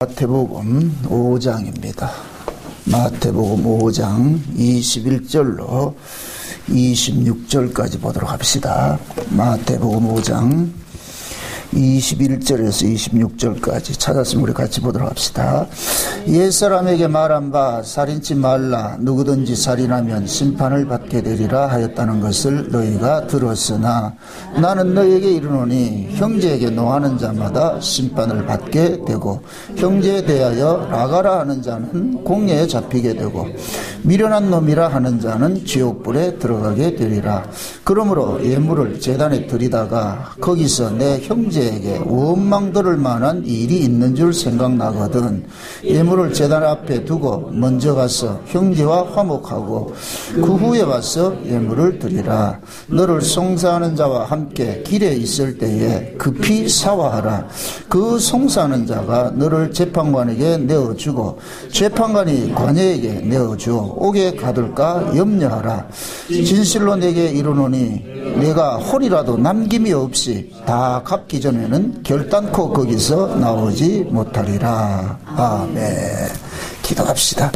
마태복음 5장입니다. 마태복음 5장 21절로 26절까지 보도록 합시다. 마태복음 5장 21절에서 26절까지 찾았으면 우리 같이 보도록 합시다. 옛사람에게 말한 바 살인치 말라 누구든지 살인하면 심판을 받게 되리라 하였다는 것을 너희가 들었으나 나는 너희에게 이르노니 형제에게 노하는 자마다 심판을 받게 되고 형제에 대하여 나가라 하는 자는 공회에 잡히게 되고 미련한 놈이라 하는 자는 지옥불에 들어가게 되리라. 그러므로 예물을 제단에 드리다가 거기서 내 형제에게 원망 들을 만한 일이 있는 줄 생각나거든 예물을 제단 앞에 두고 먼저 가서 형제와 화목하고 그 후에 와서 예물을 드리라. 너를 송사하는 자와 함께 길에 있을 때에 급히 사화하라. 그 송사하는 자가 너를 재판관에게 내어주고 재판관이 관예에게 내어주어 옥에 가둘까 염려하라. 진실로 내게 이르노니 내가 홀이라도 남김이 없이 다 갚기 전에는 결단코 거기서 나오지 못하리라. 아멘. 기도합시다.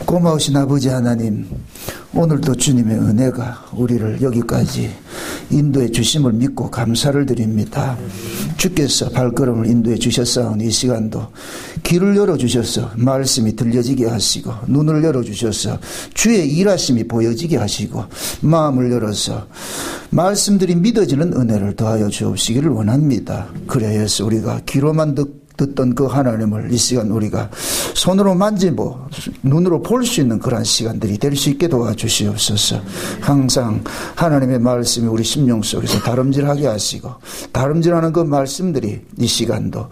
고마우신 아버지 하나님, 오늘도 주님의 은혜가 우리를 여기까지 인도해 주심을 믿고 감사를 드립니다. 주께서 발걸음을 인도해 주셨사오니 이 시간도 귀를 열어주셔서 말씀이 들려지게 하시고 눈을 열어주셔서 주의 일하심이 보여지게 하시고 마음을 열어서 말씀들이 믿어지는 은혜를 더하여 주옵시기를 원합니다. 그래서 우리가 귀로만 듣던 그 하나님을 이 시간 우리가 손으로 만지고 눈으로 볼 수 있는 그러한 시간들이 될 수 있게 도와주시옵소서. 항상 하나님의 말씀이 우리 심령 속에서 다름질하게 하시고 다름질하는 그 말씀들이 이 시간도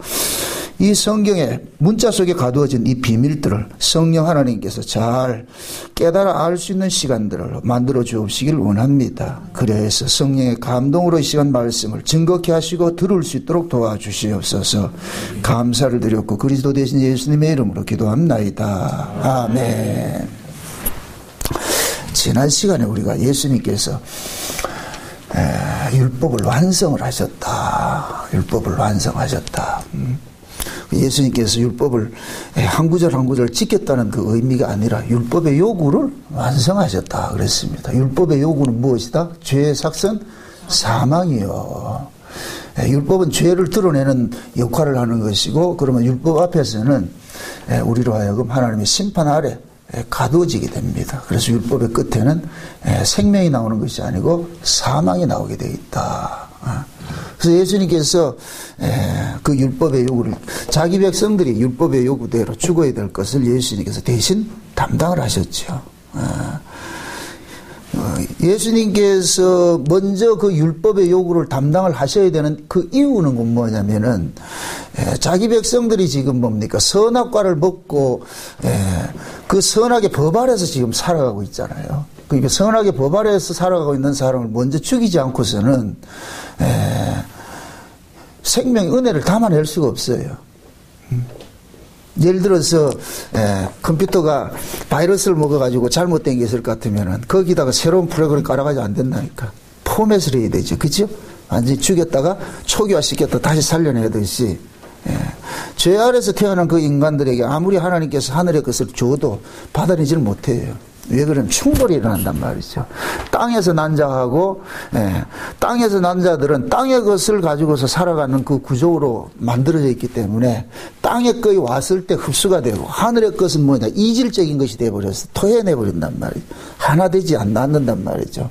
이 성경의 문자 속에 가두어진 이 비밀들을 성령 하나님께서 잘 깨달아 알 수 있는 시간들을 만들어 주옵시길 원합니다. 그래서 성령의 감동으로 이 시간 말씀을 증거케 하시고 들을 수 있도록 도와주시옵소서. 감사를 드렸고 그리스도 대신 예수님의 이름으로 기도합나이다. 아멘. 지난 시간에 우리가 예수님께서 율법을 완성을 하셨다. 율법을 완성하셨다. 예수님께서 율법을 한 구절 한 구절 지켰다는 그 의미가 아니라 율법의 요구를 완성하셨다 그랬습니다. 율법의 요구는 무엇이다? 죄의 삭선 사망이요. 율법은 죄를 드러내는 역할을 하는 것이고 그러면 율법 앞에서는 우리로 하여금 하나님의 심판 아래 가두어지게 됩니다. 그래서 율법의 끝에는 생명이 나오는 것이 아니고 사망이 나오게 되어 있다. 그래서 예수님께서 그 율법의 요구를 자기 백성들이 율법의 요구대로 죽어야 될 것을 예수님께서 대신 담당을 하셨죠. 예수님께서 먼저 그 율법의 요구를 담당을 하셔야 되는 그 이유는 뭐냐면은 자기 백성들이 지금 뭡니까 선악과를 먹고 그 선악의 법 아래서 지금 살아가고 있잖아요. 그러니까 선악의 법 아래서 살아가고 있는 사람을 먼저 죽이지 않고서는 생명의 은혜를 담아낼 수가 없어요. 예를 들어서 컴퓨터가 바이러스를 먹어가지고 잘못된 게 있을 것 같으면은 거기다가 새로운 프로그램을 깔아가지고 안 된다니까. 포맷을 해야 되죠. 그죠? 완전히 죽였다가 초기화시켰다 다시 살려내듯이 죄 아래서 태어난 그 인간들에게 아무리 하나님께서 하늘의 것을 줘도 받아내지를 못해요. 왜 그러면 충돌이 일어난단 말이죠. 땅에서 난 자하고 땅에서 난 자들은 땅의 것을 가지고서 살아가는 그 구조로 만들어져 있기 때문에 땅의 것이 왔을 때 흡수가 되고 하늘의 것은 뭐냐 이질적인 것이 되어버려서 토해내버린단 말이죠. 하나 되지 않는단 말이죠.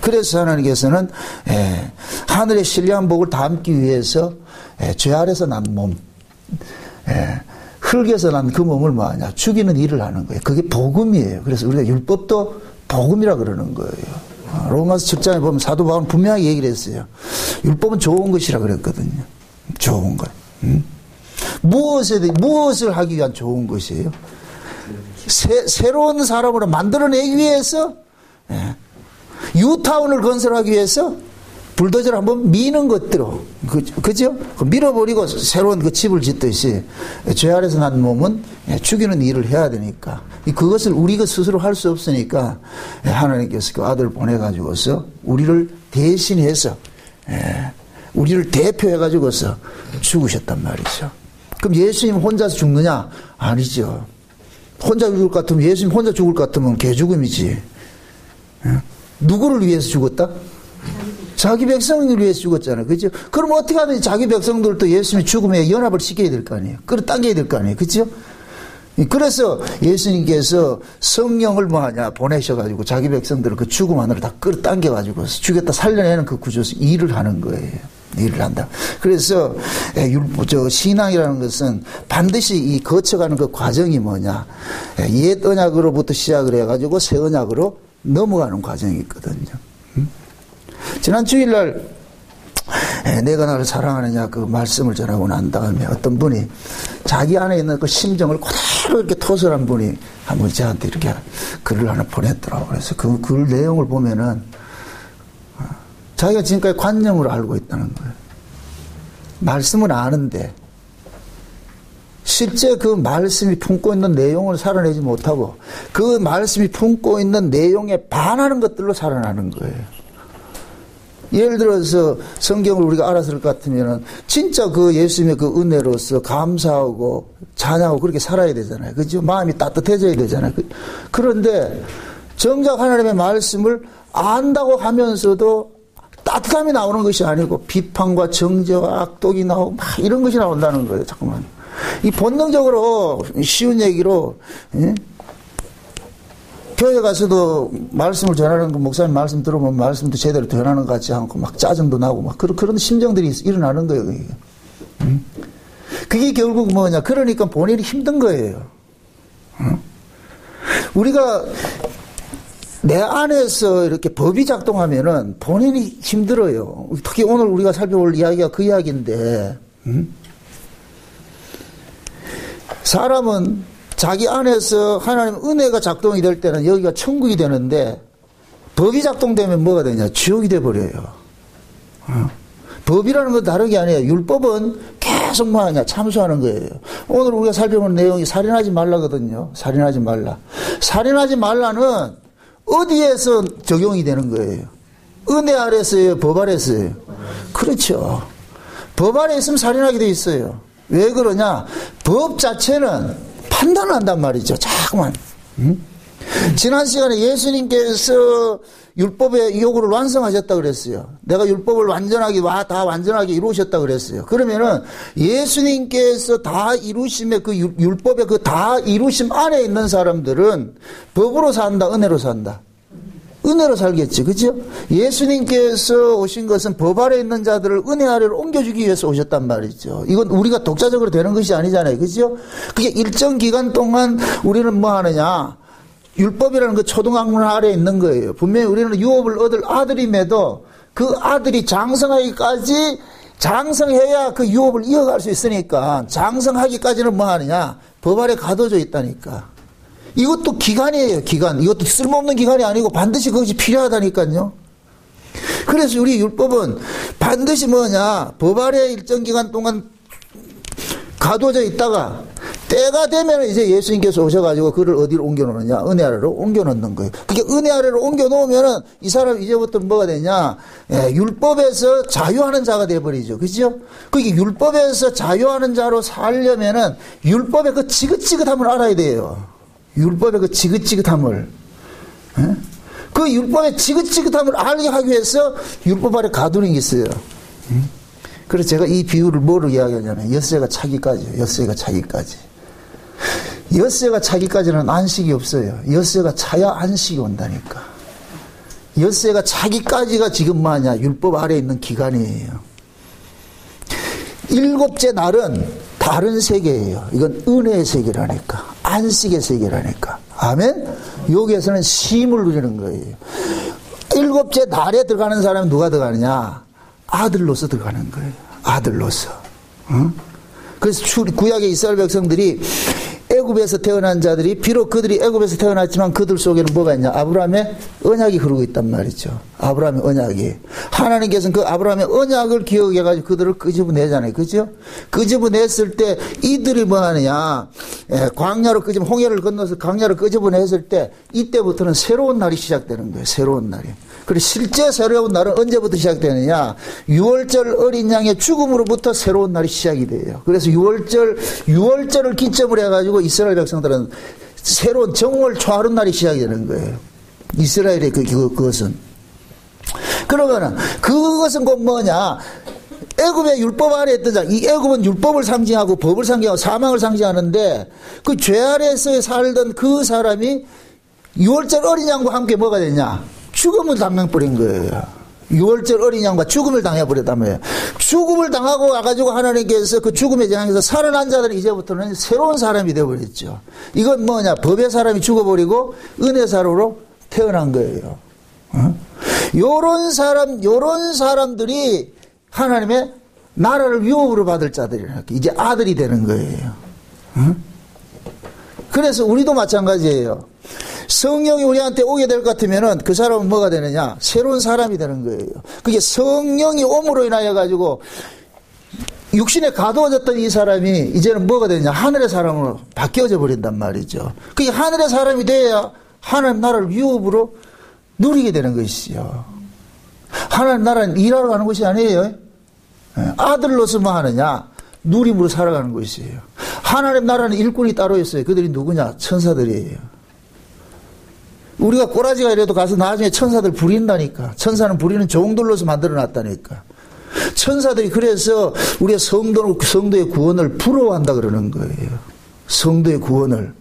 그래서 하나님께서는 하늘의 신령한 복을 담기 위해서 죄 아래서 난 몸 흙에서 난 그 몸을 뭐하냐 죽이는 일을 하는 거예요. 그게 복음이에요. 그래서 우리가 율법도 복음이라 그러는 거예요. 로마서 7장에 보면 사도 바울은 분명하게 얘기를 했어요. 율법은 좋은 것이라 그랬거든요. 좋은 것. 무엇을 하기 위한 좋은 것이에요? 새로운 사람으로 만들어내기 위해서 뉴타운을 건설하기 위해서 불도저를 한번 미는 것대로, 그죠? 밀어버리고 새로운 그 집을 짓듯이 죄 아래서 난 몸은 죽이는 일을 해야 되니까 그것을 우리가 스스로 할 수 없으니까 하나님께서 그 아들을 보내가지고서 우리를 대신해서 우리를 대표해가지고서 죽으셨단 말이죠. 그럼 예수님 혼자서 죽느냐? 아니죠. 혼자 죽을 것 같으면, 예수님 혼자 죽을 것 같으면 개죽음이지. 누구를 위해서 죽었다? 자기 백성을 위해서 죽었잖아요. 그죠? 그럼 어떻게 하든지 자기 백성들도 예수님의 죽음에 연합을 시켜야 될 거 아니에요. 끌어당겨야 될 거 아니에요. 그죠? 그래서 예수님께서 성령을 뭐하냐 보내셔가지고 자기 백성들을 그 죽음 안으로 다 끌어당겨가지고 죽였다 살려내는 그 구조에서 일을 하는 거예요. 일을 한다. 그래서 신앙이라는 것은 반드시 이 거쳐가는 그 과정이 뭐냐, 옛 언약으로부터 시작을 해가지고 새 언약으로 넘어가는 과정이 있거든요. 지난 주일날 내가 나를 사랑하느냐 그 말씀을 전하고 난 다음에 어떤 분이 자기 안에 있는 그 심정을 그대로 이렇게 토설한 분이 한 분 저한테 이렇게 글을 하나 보냈더라고요. 그래서 그 글 내용을 보면은 자기가 지금까지 관념으로 알고 있다는 거예요. 말씀은 아는데 실제 그 말씀이 품고 있는 내용을 살아내지 못하고 그 말씀이 품고 있는 내용에 반하는 것들로 살아나는 거예요. 예를 들어서 성경을 우리가 알았을 것 같으면은 진짜 그 예수님의 그 은혜로서 감사하고 찬양하고 그렇게 살아야 되잖아요. 그죠? 마음이 따뜻해져야 되잖아요. 그런데 정작 하나님의 말씀을 안다고 하면서도 따뜻함이 나오는 것이 아니고 비판과 정죄와 악독이 나오고 막 이런 것이 나온다는 거예요. 잠깐만. 이 본능적으로 쉬운 얘기로, 예? 교회 가서도 말씀을 전하는 거, 목사님 말씀 들어보면 말씀도 제대로 전하는 것 같지 않고 막 짜증도 나고 막 그런 심정들이 일어나는 거예요. 그게. 그게 결국 뭐냐. 그러니까 본인이 힘든 거예요. 우리가 내 안에서 이렇게 법이 작동하면은 본인이 힘들어요. 특히 오늘 우리가 살펴볼 이야기가 그 이야기인데, 사람은 자기 안에서 하나님 은혜가 작동이 될 때는 여기가 천국이 되는데 법이 작동되면 뭐가 되냐? 지옥이 돼버려요. 법이라는 건 다른 게 아니에요. 율법은 계속 뭐하냐? 참수하는 거예요. 오늘 우리가 살펴본 내용이 살인하지 말라거든요. 살인하지 말라. 살인하지 말라는 어디에서 적용이 되는 거예요? 은혜 아래서요? 법 아래서요? 그렇죠. 법 아래 있으면 살인하게 돼 있어요. 왜 그러냐? 법 자체는 판단을 한단 말이죠. 자꾸만. 지난 시간에 예수님께서 율법의 요구를 완성하셨다 그랬어요. 내가 율법을 다 완전하게 이루셨다 그랬어요. 그러면은 예수님께서 다 이루심의 그 율법의 그 다 이루심 안에 있는 사람들은 법으로 산다, 은혜로 산다. 은혜로 살겠지. 그죠? 예수님께서 오신 것은 법 아래 있는 자들을 은혜 아래로 옮겨주기 위해서 오셨단 말이죠. 이건 우리가 독자적으로 되는 것이 아니잖아요. 그죠? 그게 일정 기간 동안 우리는 뭐 하느냐? 율법이라는 그 초등학문 아래에 있는 거예요. 분명히 우리는 유업을 얻을 아들임에도 그 아들이 장성하기까지 장성해야 그 유업을 이어갈 수 있으니까 장성하기까지는 뭐 하느냐? 법 아래 가둬져 있다니까. 이것도 기간이에요, 기간. 이것도 쓸모없는 기간이 아니고 반드시 그것이 필요하다니까요. 그래서 우리 율법은 반드시 뭐냐, 법 아래 일정 기간 동안 가둬져 있다가 때가 되면 이제 예수님께서 오셔가지고 그를 어디로 옮겨놓느냐, 은혜 아래로 옮겨놓는 거예요. 그게 은혜 아래로 옮겨놓으면은 이 사람 이제부터 뭐가 되냐, 율법에서 자유하는 자가 돼버리죠. 그죠? 그게 율법에서 자유하는 자로 살려면은 율법의 그 지긋지긋함을 알아야 돼요. 율법의 그 지긋지긋함을. 그 율법의 지긋지긋함을 알게 하기 위해서 율법 아래 가두는 게 있어요. 그래서 제가 이 비유를 뭐로 이야기하냐면 엿새가 차기까지요. 엿새가 차기까지. 엿새가 차기까지는 안식이 없어요. 엿새가 차야 안식이 온다니까. 엿새가 차기까지가 지금 뭐하냐, 율법 아래에 있는 기간이에요. 일곱째 날은 다른 세계예요. 이건 은혜의 세계라니까. 안식의 세계라니까. 아멘? 여기에서는 쉼을 누리는 거예요. 일곱째 날에 들어가는 사람은 누가 들어가느냐? 아들로서 들어가는 거예요. 아들로서. 그래서 구약의 이스라엘 백성들이 애굽에서 태어난 자들이 비록 그들이 애굽에서 태어났지만 그들 속에는 뭐가 있냐? 아브라함의 언약이 흐르고 있단 말이죠. 아브라함의 언약이. 하나님께서는 그 아브라함의 언약을 기억해가지고 그들을 끄집어내잖아요. 그죠? 끄집어냈을 때 이들이 뭐 하느냐? 광야로 홍해를 건너서 광야를 끄집어냈을 때 이때부터는 새로운 날이 시작되는 거예요. 새로운 날이. 그리고 실제 새로운 날은 언제부터 시작되느냐? 6월절 어린 양의 죽음으로부터 새로운 날이 시작이 돼요. 그래서 6월절을 기점으로 해가지고 이스라엘 백성들은 새로운 정월 초하룻 날이 시작이 되는 거예요. 이스라엘의 그것은. 그러면은 그것은 곧 뭐냐? 애굽의 율법 아래 했던 자, 이 애굽은 율법을 상징하고 법을 상징하고 사망을 상징하는데 그 죄 아래에서 살던 그 사람이 6월절 어린 양과 함께 뭐가 되냐? 죽음을 당해버린 거예요. 6월절 어린 양과 죽음을 당해버렸다며요. 죽음을 당하고 와가지고 하나님께서 그 죽음의 재앙에서 살아난 자들은 이제부터는 새로운 사람이 되어버렸죠. 이건 뭐냐? 법의 사람이 죽어버리고 은혜 사람으로 태어난 거예요. 요런 사람들이 하나님의 나라를 유업으로 받을 자들이라. 이제 아들이 되는 거예요. 그래서 우리도 마찬가지예요. 성령이 우리한테 오게 될 것 같으면은 그 사람은 뭐가 되느냐? 새로운 사람이 되는 거예요. 그게 성령이 옴으로 인하여 가지고 육신에 가두어졌던 이 사람이 이제는 뭐가 되느냐? 하늘의 사람으로 바뀌어져 버린단 말이죠. 그게 하늘의 사람이 돼야 하나님 나라를 유업으로 누리게 되는 것이죠. 하나님 나라는 일하러 가는 것이 아니에요. 아들로서 뭐 하느냐? 누림으로 살아가는 것이에요. 하나님 나라는 일꾼이 따로 있어요. 그들이 누구냐? 천사들이에요. 우리가 꼬라지가 이래도 가서 나중에 천사들 부린다니까. 천사는 부리는 종들로서 만들어 놨다니까. 천사들이 그래서 우리의 성도의 구원을 부러워한다 그러는 거예요. 성도의 구원을.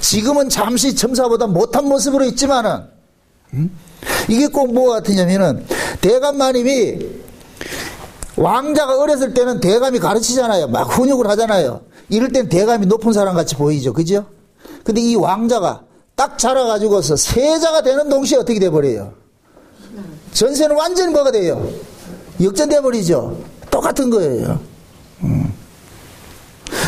지금은 잠시 천사보다 못한 모습으로 있지만은, 이게 꼭 뭐 같으냐면은, 대감마님이 왕자가 어렸을 때는 대감이 가르치잖아요. 막 훈육을 하잖아요. 이럴 땐 대감이 높은 사람 같이 보이죠. 그죠? 근데 이 왕자가 딱 자라가지고서 세자가 되는 동시에 어떻게 돼버려요? 전세는 완전히 뭐가 돼요? 역전돼버리죠. 똑같은 거예요.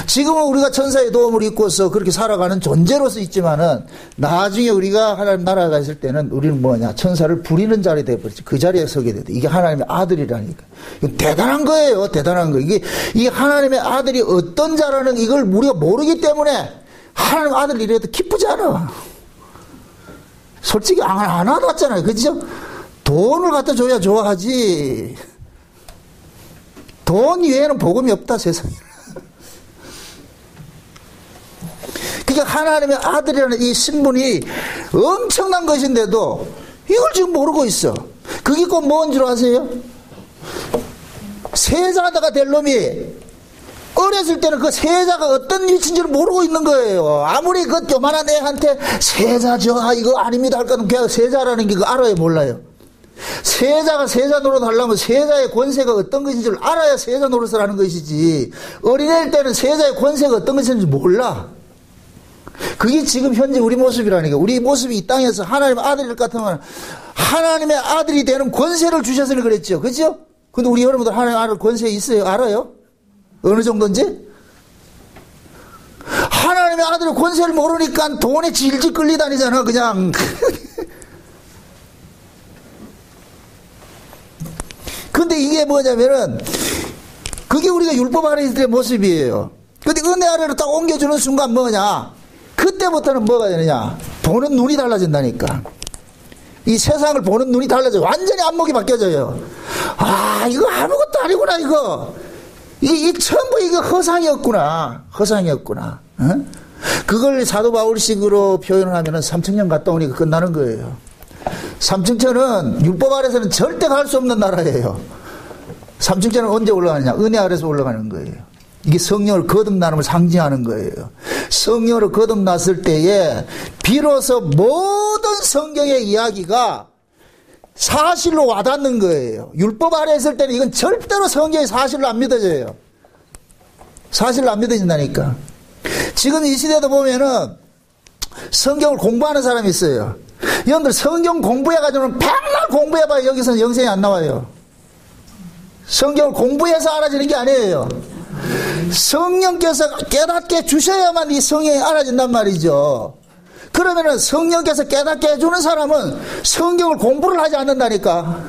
지금은 우리가 천사의 도움을 입고서 그렇게 살아가는 존재로서 있지만은 나중에 우리가 하나님 나라가 있을 때는 우리는 뭐냐? 천사를 부리는 자리 돼버리죠. 그 자리에 서게 돼요. 이게 하나님의 아들이라니까. 이거 대단한 거예요. 대단한 거. 이 하나님의 아들이 어떤 자라는 이걸 우리가 모르기 때문에 하나님 아들 이래도 기쁘지 않아. 솔직히 안 와닿잖아요. 그죠? 돈을 갖다 줘야 좋아하지. 돈 외에는 복음이 없다, 세상에. 그러니까 하나님의 아들이라는 이 신분이 엄청난 것인데도 이걸 지금 모르고 있어. 그게 꼭 뭔 줄 아세요? 세자가 될 놈이 어렸을 때는 그 세자가 어떤 위치인지를 모르고 있는 거예요. 아무리 그 요만한 애한테 세자죠, 이거 아닙니다 할까 하면 걔가 세자라는 게 그거 알아요, 몰라요? 세자가 세자 노릇 하려면 세자의 권세가 어떤 것인지를 알아야 세자 노릇을 하는 것이지, 어린애일 때는 세자의 권세가 어떤 것인지 몰라. 그게 지금 현재 우리 모습이라니까. 우리 모습이 이 땅에서 하나님의 아들일 것 같으면 하나님의 아들이 되는 권세를 주셔서 그랬죠. 그죠? 근데 우리 여러분들 하나님의 아들 권세 있어요? 알아요? 어느 정도인지? 하나님의 아들의 권세를 모르니까 돈에 질질 끌리다니잖아, 그냥. 근데 이게 뭐냐면은, 그게 우리가 율법 아래 있을 때 모습이에요. 근데 은혜 아래로 딱 옮겨주는 순간 뭐냐? 그때부터는 뭐가 되느냐? 보는 눈이 달라진다니까. 이 세상을 보는 눈이 달라져요. 완전히 안목이 바뀌어져요. 아, 이거 아무것도 아니구나, 이거. 이 전부 이거 허상이었구나. 허상이었구나. 어? 그걸 사도 바울식으로 표현을 하면은 삼층천 갔다 오니까 끝나는 거예요. 삼층천은 율법 아래서는 절대 갈 수 없는 나라예요. 삼층천은 언제 올라가느냐? 은혜 아래서 올라가는 거예요. 이게 성령을 거듭나는 상징하는 거예요. 성령으로 거듭났을 때에 비로소 모든 성경의 이야기가 사실로 와닿는 거예요. 율법 아래 있을 때는 이건 절대로 성경의 사실로 안 믿어져요. 사실로 안 믿어진다니까. 지금 이 시대도 보면은 성경을 공부하는 사람이 있어요. 여러분들 성경 공부해가지고는 백날 공부해봐야 여기서는 영생이 안 나와요. 성경을 공부해서 알아지는 게 아니에요. 성령께서 깨닫게 주셔야만 이 성경이 알아진단 말이죠. 그러면은 성령께서 깨닫게 해주는 사람은 성경을 공부를 하지 않는다니까.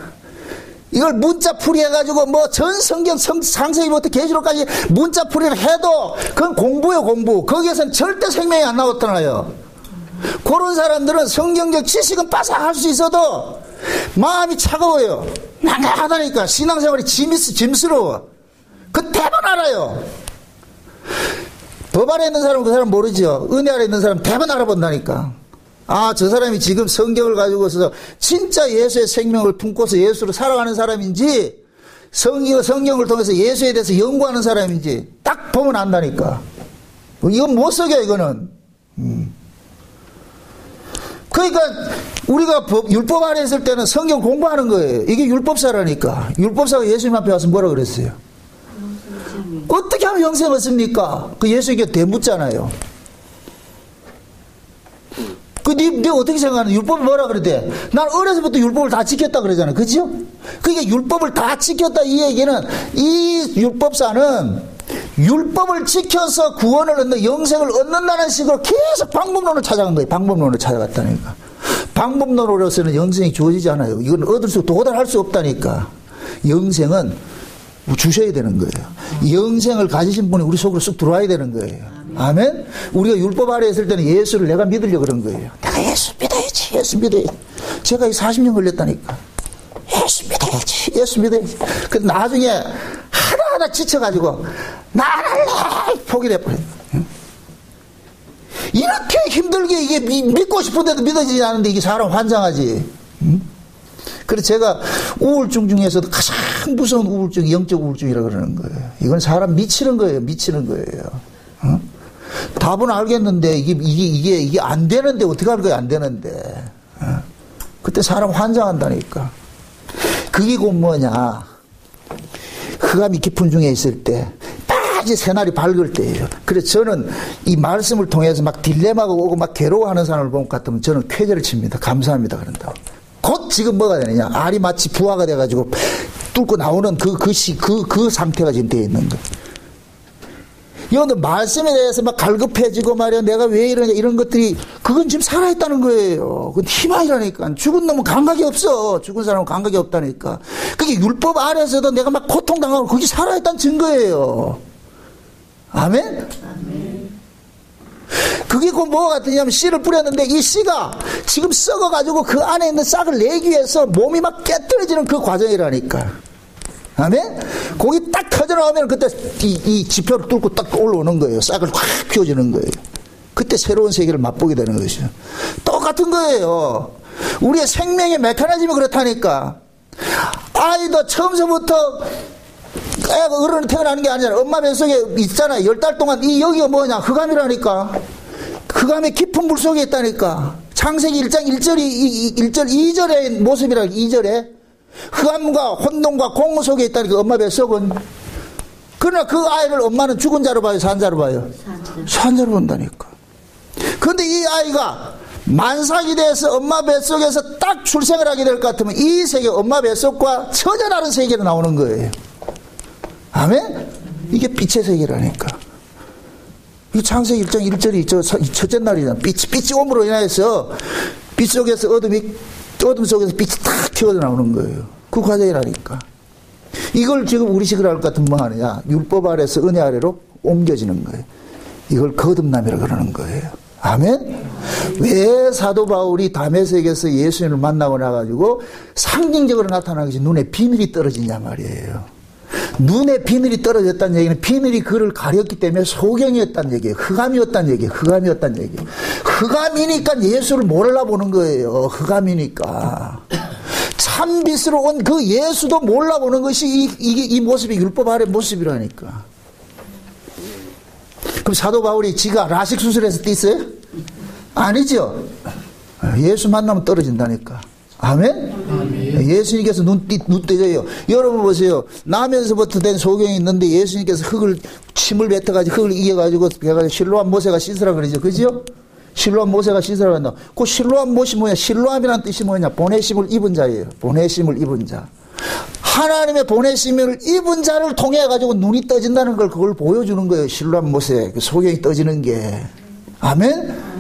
이걸 문자풀이 해가지고 뭐 전 성경 창세기부터 계시록까지 문자풀이를 해도 그건 공부예요, 공부. 거기에서는 절대 생명이 안 나왔잖아요. 그런 사람들은 성경적 지식은 빠삭할 수 있어도 마음이 차가워요. 난감하다니까. 신앙생활이 짐스러워. 그 대번 알아요. 법 아래 있는 사람은 그 사람 모르죠. 은혜 아래 있는 사람은 대번 알아본다니까. 아, 저 사람이 지금 성경을 가지고서 진짜 예수의 생명을 품고서 예수로 살아가는 사람인지, 성경을 통해서 예수에 대해서 연구하는 사람인지 딱 보면 안다니까. 이건 못 속여, 이거는. 그러니까 우리가 율법 아래 있을 때는 성경 공부하는 거예요. 이게 율법사라니까. 율법사가 예수님 앞에 와서 뭐라 그랬어요? 어떻게 하면 영생을 얻습니까? 그 예수에게 대묻잖아요. 네 어떻게 생각하는? 율법이 뭐라 그러대? 난 어려서부터 율법을 다 지켰다 그러잖아. 그죠? 그러니까 율법을 다 지켰다 이 얘기는, 이 율법사는 율법을 지켜서 구원을 얻는, 영생을 얻는다는 식으로 계속 방법론을 찾아간 거예요. 방법론을 찾아갔다니까. 방법론으로서는 영생이 주어지지 않아요. 이건 도달할 수 없다니까. 영생은 주셔야 되는 거예요. 영생을 가지신 분이 우리 속으로 쑥 들어와야 되는 거예요. 아멘? 우리가 율법 아래 있을 때는 예수를 내가 믿으려고 그런 거예요. 내가 예수 믿어야지, 예수 믿어야지. 제가 40년 걸렸다니까. 예수 믿어야지, 예수 믿어야지. 근데 나중에 하나하나 지쳐가지고, 나를 포기해버려요. 이렇게 힘들게 이게 믿고 싶은데도 믿어지지 않는데 이게 사람 환장하지. 그래서 제가 우울증 중에서도 가장 무서운 우울증이 영적 우울증이라고 그러는 거예요. 이건 사람 미치는 거예요. 미치는 거예요. 답은 알겠는데 이게 안 되는데 어떻게 할 거야? 안 되는데. 그때 사람 환장한다니까. 그게 곧 뭐냐? 흑암이 깊은 중에 있을 때 빠지 새날이 밝을 때예요. 그래서 저는 이 말씀을 통해서 막 딜레마가 오고 막 괴로워하는 사람을 보면 같으면 저는 쾌재를 칩니다. 감사합니다. 그런다고. 곧 지금 뭐가 되느냐? 알이 마치 부화가 돼가지고 뚫고 나오는 그 상태가 지금 되어 있는 거예요. 여러분들 말씀에 대해서 막 갈급해지고 말이야. 내가 왜 이러냐. 이런 것들이, 그건 지금 살아있다는 거예요. 그건 희망이라니까. 죽은 놈은 감각이 없어. 죽은 사람은 감각이 없다니까. 그게 율법 아래에서도 내가 막 고통당하고 그게 살아있다는 증거예요. 아멘? 그게 곧 뭐가 같으냐면 씨를 뿌렸는데 이 씨가 지금 썩어가지고 그 안에 있는 싹을 내기 위해서 몸이 막 깨뜨려지는 그 과정이라니까. 아멘? 거기 딱 터져나오면 그때 이 지표를 뚫고 딱 올라오는 거예요. 싹을 확 피워주는 거예요. 그때 새로운 세계를 맛보게 되는 것이죠. 똑같은 거예요. 우리의 생명의 메커니즘이 그렇다니까. 아이도 처음서부터 애가 어른이 태어나는 게 아니라 엄마 뱃속에 있잖아. 10달 동안 여기가 뭐냐? 흑암이라니까. 흑암의 깊은 물 속에 있다니까. 창세기 1장 1절 2절의 모습이라. 2절에 흑암과 혼돈과 공허 속에 있다니까. 엄마 뱃속은. 그러나 그 아이를 엄마는 죽은 자로 봐요? 산 자로 봐요? 산 자로 본다니까. 그런데 이 아이가 만삭이 돼서 엄마 뱃속에서 딱 출생을 하게 될 것 같으면 이 세계, 엄마 뱃속과 전혀 다른 세계로 나오는 거예요. 아멘? 이게 빛의 세계라니까. 이 창세기 1장 1절이 첫째 날이잖아. 빛이 옴으로 인하여서 빛 속에서 어둠 속에서 빛이 탁 튀어 나오는 거예요. 그 과정이라니까. 이걸 지금 우리식으로 할 것 같으면 뭐 하느냐? 율법 아래에서 은혜 아래로 옮겨지는 거예요. 이걸 거듭남이라고 그러는 거예요. 아멘? 왜 사도 바울이 다메섹에서 예수님을 만나고 나가지고 상징적으로 나타나기 전에 눈에 비늘이 떨어지냐 말이에요. 눈에 비늘이 떨어졌다는 얘기는 비늘이 그를 가렸기 때문에 소경이었다는 얘기예요. 흑암이었다는 얘기예요. 흑암이었다는 얘기예요. 흑암이니까 예수를 몰라보는 거예요. 흑암이니까. 참빛으로 온 그 예수도 몰라보는 것이 이 모습이 율법 아래 모습이라니까. 그럼 사도 바울이 지가 라식 수술해서 뛰었어요? 아니죠. 예수 만나면 떨어진다니까. 아멘? 예수님께서 눈 뜨져요. 여러분 보세요. 나면서부터 된 소경이 있는데 예수님께서 침을 뱉어가지고 흙을 이겨가지고 실로암 모세가 씻으라 그러죠. 그죠? 실로암 모세가 씻으라 한다. 그 실로암 못이 뭐냐? 실로암이라는 뜻이 뭐냐? 보내심을 입은 자예요. 보내심을 입은 자. 하나님의 보내심을 입은 자를 통해 가지고 눈이 떠진다는 걸 그걸 보여주는 거예요. 실로암 모세 그 소경이 떠지는 게. 아멘?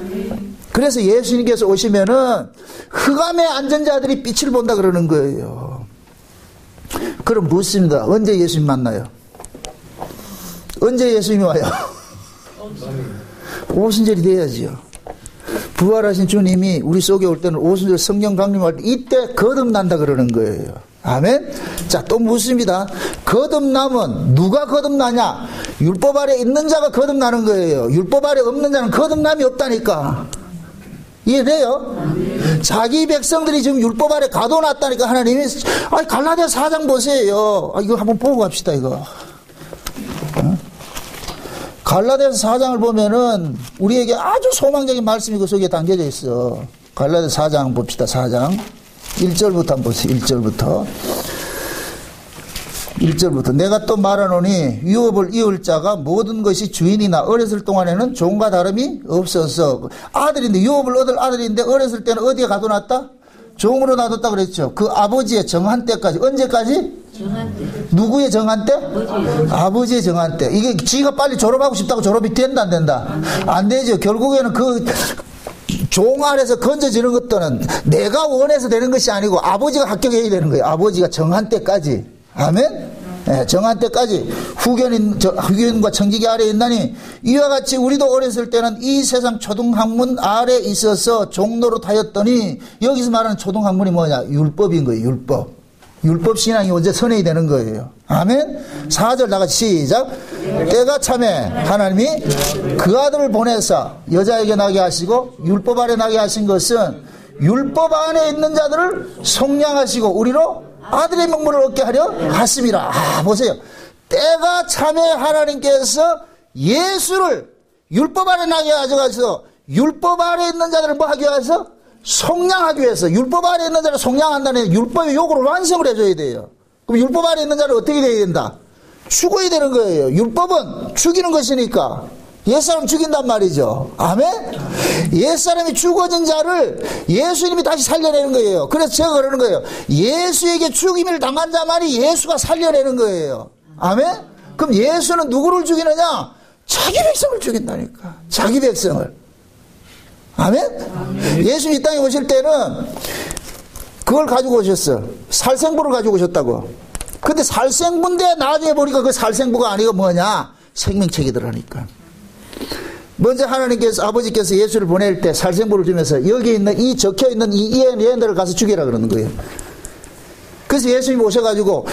그래서 예수님께서 오시면은 흑암에 앉은 자들이 빛을 본다 그러는 거예요. 그럼 묻습니다. 언제 예수님 만나요? 언제 예수님이 와요? 오순절이 돼야지요. 부활하신 주님이 우리 속에 올 때는 오순절 성령 강림할 때 이때 거듭난다 그러는 거예요. 아멘? 자, 또 묻습니다. 거듭남은 누가 거듭나냐? 율법 아래 있는 자가 거듭나는 거예요. 율법 아래 없는 자는 거듭남이 없다니까. 이해돼요? 자기 백성들이 지금 율법 아래 가둬놨다니까 하나님이. 갈라디아서 4장 보세요. 이거 한번 보고 갑시다 이거. 갈라디아서 4장을 보면은 우리에게 아주 소망적인 말씀이 그 속에 담겨져 있어. 갈라디아서 4장 봅시다. 4장 1절부터 한번 보세요. 1절부터 내가 또 말하노니 유업을 이을 자가 모든 것이 주인이나 어렸을 동안에는 종과 다름이 없어서. 아들인데 유업을 얻을 아들인데 어렸을 때는 어디에 가둬놨다? 종으로 놔뒀다 그랬죠. 그 아버지의 정한 때까지. 언제까지? 정한 때. 누구의 정한 때? 아버지의 정한 때. 이게 지가 빨리 졸업하고 싶다고 졸업이 된다 안 된다? 안 되죠. 결국에는 그 종 아래서 건져지는 것들은 내가 원해서 되는 것이 아니고 아버지가 합격해야 되는 거예요. 아버지가 정한 때까지. 아멘? 네, 정한 때까지 후견인과 청지기 아래에 있나니 이와 같이 우리도 어렸을 때는 이 세상 초등학문 아래에 있어서 종노릇 하였더니, 여기서 말하는 초등학문이 뭐냐? 율법인 거예요. 율법 신앙이 언제 선행이 되는 거예요. 아멘? 4절 나같이 시작. 때가 참에 하나님이 그 아들을 보내사 여자에게 나게 하시고 율법 아래 나게 하신 것은 율법 안에 있는 자들을 속량하시고 우리로 아들의 명분을 얻게 하려 하심이라. 보세요. 때가 참에 하나님께서 예수를 율법 아래 나게 하셔서 율법 아래 있는 자들을 뭐 하기 위해서? 속량하기 위해서. 율법 아래 있는 자를 속량한다는 율법의 요구를 완성을 해줘야 돼요. 그럼 율법 아래 있는 자를 어떻게 돼야 된다? 죽어야 되는 거예요. 율법은 죽이는 것이니까 옛사람 죽인단 말이죠. 아멘? 옛사람이 죽어진 자를 예수님이 다시 살려내는 거예요. 그래서 제가 그러는 거예요. 예수에게 죽임을 당한 자만이 예수가 살려내는 거예요. 아멘? 그럼 예수는 누구를 죽이느냐? 자기 백성을 죽인다니까. 자기 백성을. 아멘? 예수님 이 땅에 오실 때는 그걸 가지고 오셨어. 살생부를 가지고 오셨다고. 근데 살생부인데 나중에 보니까 그 살생부가 아니고 뭐냐? 생명책이더라니까. 먼저 하나님께서, 아버지께서 예수를 보낼 때 살생부를 주면서 여기 있는 이 적혀있는 이 얘네들을 가서 죽이라 그러는 거예요. 그래서 예수님이 오셔가지고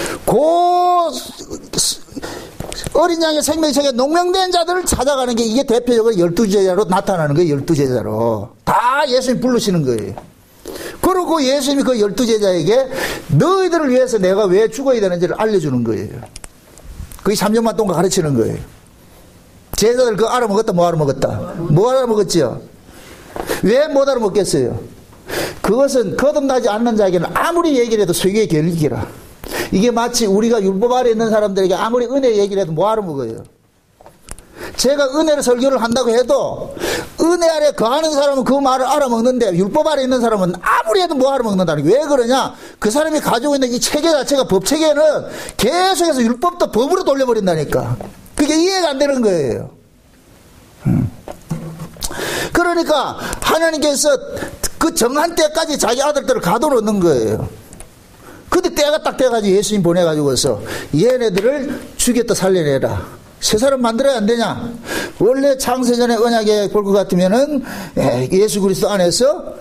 어린 양의 생명책에 농명된 자들을 찾아가는 게 이게 대표적으로 12제자로 나타나는 거예요. 12제자로. 다 예수님 부르시는 거예요. 그리고 예수님이 그 12제자에게 너희들을 위해서 내가 왜 죽어야 되는지를 알려주는 거예요. 그게 3년만 동안 가르치는 거예요. 제자들 그거 알아먹었다 뭐 알아먹었다? 뭐 알아먹었지요? 왜 못 알아먹겠어요? 그것은 거듭나지 않는 자에게는 아무리 얘기를 해도 세계의 결기라. 이게 마치 우리가 율법 아래 있는 사람들에게 아무리 은혜 얘기를 해도 뭐 알아먹어요? 제가 은혜를 설교를 한다고 해도 은혜 아래 거하는 사람은 그 말을 알아먹는데 율법 아래 있는 사람은 아무리 해도 뭐 알아먹는다는 거예요. 왜 그러냐? 그 사람이 가지고 있는 이 체계 자체가 법체계는 계속해서 율법도 법으로 돌려버린다니까. 그게 이해가 안 되는 거예요. 그러니까 하나님께서 그 정한 때까지 자기 아들들을 가둬놓는 거예요. 근데 때가 딱 돼가지고 예수님 보내가지고서 얘네들을 죽였다 살려내라. 새 사람 만들어야 안 되냐? 원래 창세전에 언약에 볼 것 같으면은 예수 그리스도 안에서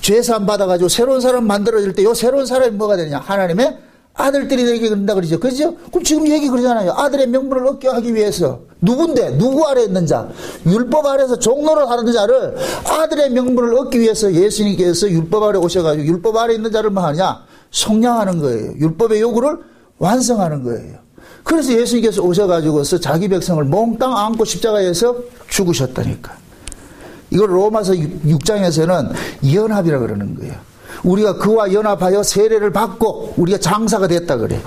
죄사함 받아가지고 새로운 사람 만들어질 때 요 새로운 사람이 뭐가 되냐? 하나님의 아들들이 되게 그런다 그러죠. 그죠? 그럼 지금 얘기 그러잖아요. 아들의 명분을 얻게 하기 위해서. 누군데? 누구 아래 있는 자? 율법 아래에서 종노릇 하는 자를 아들의 명분을 얻기 위해서 예수님께서 율법 아래 오셔가지고 율법 아래 있는 자를 뭐 하냐? 속량하는 거예요. 율법의 요구를 완성하는 거예요. 그래서 예수님께서 오셔가지고서 자기 백성을 몽땅 안고 십자가에서 죽으셨다니까. 이걸 로마서 6장에서는 연합이라 그러는 거예요. 우리가 그와 연합하여 세례를 받고 우리가 장사가 됐다 그래.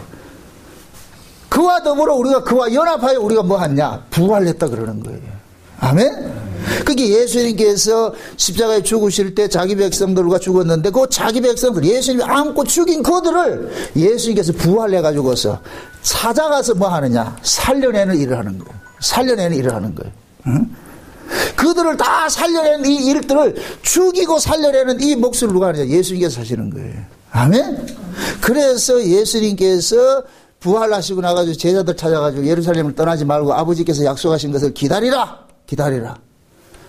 그와 더불어 우리가 그와 연합하여 우리가 뭐 하냐? 부활했다 그러는 거예요. 아멘? 그게 예수님께서 십자가에 죽으실 때 자기 백성들과 죽었는데 그 자기 백성들 예수님이 안고 죽인 그들을 예수님께서 부활해가지고서 찾아가서 뭐 하느냐? 살려내는 일을 하는 거예요. 살려내는 일을 하는 거예요. 응? 그들을 다 살려내는 이 일들을 죽이고 살려내는 이 몫을 누가 하느냐? 예수님께서 하시는 거예요. 아멘? 그래서 예수님께서 부활하시고 나가지고 제자들 찾아가지고 예루살렘을 떠나지 말고 아버지께서 약속하신 것을 기다리라. 기다리라.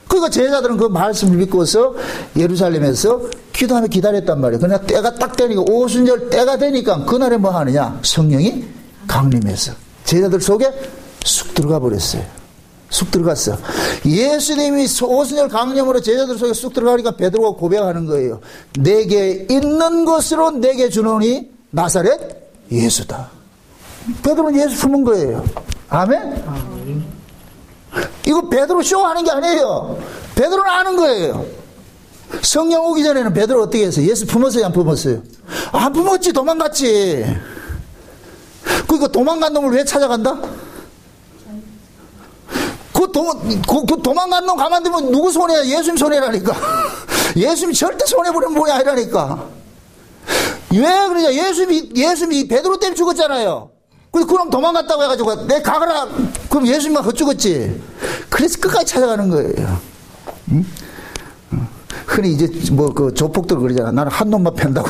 그러니까 제자들은 그 말씀을 믿고서 예루살렘에서 기도하며 기다렸단 말이에요. 그러나 때가 딱 되니까, 오순절 때가 되니까 그날에 뭐 하느냐? 성령이 강림해서 제자들 속에 쑥 들어가 버렸어요. 쑥 들어갔어. 예수님이 오순절 강림으로 제자들 속에 쑥 들어가니까 베드로가 고백하는 거예요. 내게 있는 것으로 내게 주노니 나사렛 예수다. 베드로는 예수 품은 거예요. 아멘? 이거 베드로 쇼하는 게 아니에요. 베드로는 아는 거예요. 성령 오기 전에는 베드로 어떻게 했어요? 예수 품었어요? 안 품었어요? 안 품었지. 도망갔지. 그러니까 도망간 놈을 왜 찾아간다? 그 도망간 놈 가만두면 누구 손해야? 예수님 손해라니까. 예수님 절대 손해보는 분이 아니라니까. 왜 그러냐? 예수님이 베드로 때문에 죽었잖아요. 그럼 도망갔다고 해가지고 내 가거라. 그럼 예수님만 그 죽었지. 그래서 끝까지 찾아가는 거예요. 응? 흔히 이제 뭐 그 조폭들 그러잖아. 나는 한 놈만 팬다고.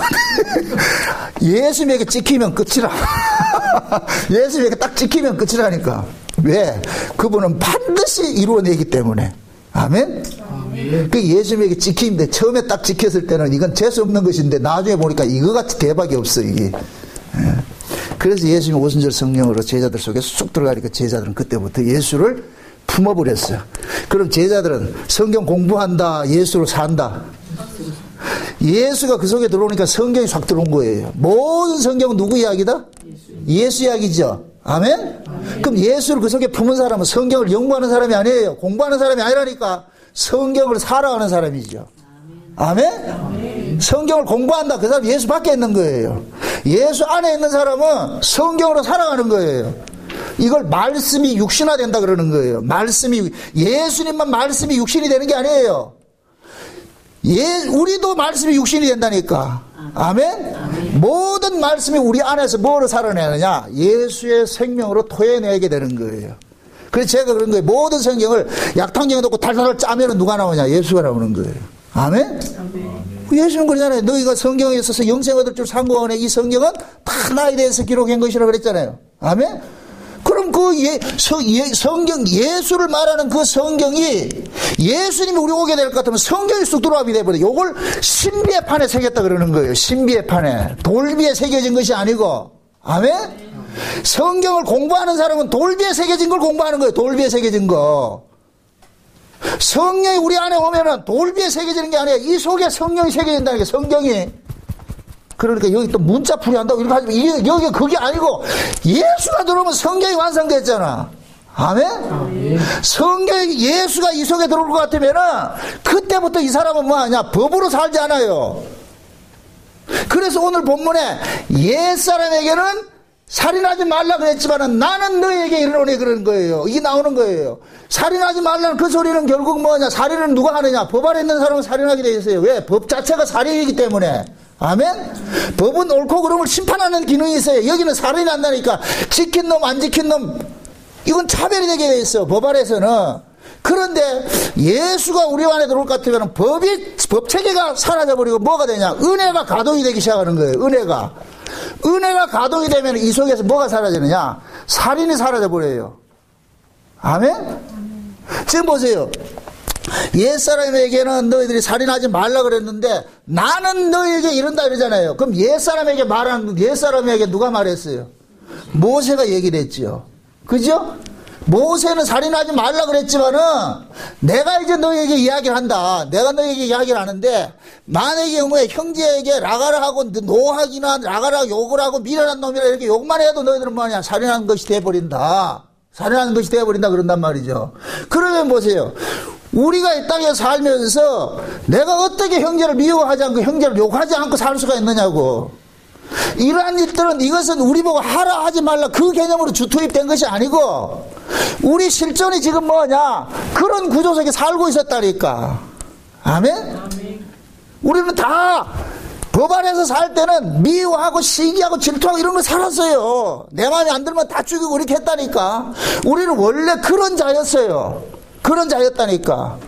예수님에게 찍히면 끝이라. 예수님에게 딱 찍히면 끝이라니까. 왜? 그분은 반드시 이루어내기 때문에. 아멘? 그 예수님에게 찍히는데 처음에 딱 찍혔을 때는 이건 재수 없는 것인데 나중에 보니까 이거같이 대박이 없어 이게. 그래서 예수님 오순절 성령으로 제자들 속에 쑥 들어가니까 제자들은 그때부터 예수를 품어버렸어요. 그럼 제자들은 성경 공부한다, 예수로 산다. 예수가 그 속에 들어오니까 성경이 싹 들어온 거예요. 모든 성경은 누구 이야기다? 예수 이야기죠. 아멘? 그럼 예수를 그 속에 품은 사람은 성경을 연구하는 사람이 아니에요. 공부하는 사람이 아니라니까. 성경을 살아가는 사람이죠. 아멘? 성경을 공부한다. 그 사람 예수 밖에 있는 거예요. 예수 안에 있는 사람은 성경으로 살아가는 거예요. 이걸 말씀이 육신화된다 그러는 거예요. 말씀이, 예수님만 말씀이 육신이 되는 게 아니에요. 우리도 말씀이 육신이 된다니까. 아멘? 모든 말씀이 우리 안에서 뭐로 살아내느냐? 예수의 생명으로 토해내게 되는 거예요. 그래서 제가 그런 거예요. 모든 성경을 약탕정에 넣고 달달달 짜면 누가 나오냐? 예수가 나오는 거예요. 아멘? 예수는 그러잖아요. 너희가 성경에 있어서 영생 얻을 줄 상고하네. 이 성경은 다 나에 대해서 기록한 것이라고 그랬잖아요. 아멘? 그럼 그 성경, 예수를 말하는 그 성경이 예수님이 우리 오게 될 것 같으면 성경이 쑥 들어와야 돼버려. 요걸 신비의 판에 새겼다 그러는 거예요. 신비의 판에. 돌비에 새겨진 것이 아니고. 아멘? 성경을 공부하는 사람은 돌비에 새겨진 걸 공부하는 거예요. 돌비에 새겨진 거. 성령이 우리 안에 오면은 돌비에 새겨지는 게 아니에요. 이 속에 성령이 새겨진다는 게 성경이. 그러니까 여기 또 문자풀이 한다고 이렇게 하지만 여기 그게 아니고 예수가 들어오면 성경이 완성됐잖아. 아멘? 성경이 예수가 이 속에 들어올 것 같으면은 그때부터 이 사람은 뭐 하냐? 법으로 살지 않아요. 그래서 오늘 본문에 옛사람에게는 살인하지 말라 그랬지만은 나는 너에게 이르노니 그러는 거예요. 이게 나오는 거예요. 살인하지 말라는 그 소리는 결국 뭐냐? 살인은 누가 하느냐? 법 안에 있는 사람은 살인하게 돼 있어요. 왜? 법 자체가 살인이기 때문에. 아멘? 법은 옳고 그름을 심판하는 기능이 있어요. 여기는 살인이 난다니까. 지킨 놈, 안 지킨 놈, 이건 차별이 되게 돼 있어. 법 안에서는. 그런데 예수가 우리 안에 들어올 것 같으면 법 체계가 사라져버리고 뭐가 되냐? 은혜가 가동이 되기 시작하는 거예요. 은혜가 가동이 되면 이 속에서 뭐가 사라지느냐? 살인이 사라져버려요. 아멘? 지금 보세요. 옛사람에게는 너희들이 살인하지 말라 그랬는데 나는 너희에게 이른다 이러잖아요. 그럼 옛사람에게 말하는, 옛사람에게 누가 말했어요? 모세가 얘기를 했지요. 그죠? 모세는 살인하지 말라 그랬지만은 내가 이제 너희에게 이야기를 한다. 내가 너희에게 이야기를 하는데 만약의 경우에 형제에게 라가라 하고 노하기나 라가라 욕을 하고 미련한 놈이라 이렇게 욕만 해도 너희들은 뭐냐? 살인하는 것이 돼버린다. 살인하는 것이 돼버린다 그런단 말이죠. 그러면 보세요. 우리가 이 땅에 살면서 내가 어떻게 형제를 미워하지 않고 형제를 욕하지 않고 살 수가 있느냐고. 이러한 일들은 이것은 우리 보고 하라 하지 말라 그 개념으로 주투입된 것이 아니고 우리 실존이 지금 뭐냐? 그런 구조 속에 살고 있었다니까. 아멘? 우리는 다 법 안에서 살 때는 미워하고 시기하고 질투하고 이런 거 살았어요. 내 마음에 안 들면 다 죽이고 이렇게 했다니까. 우리는 원래 그런 자였어요. 그런 자였다니까.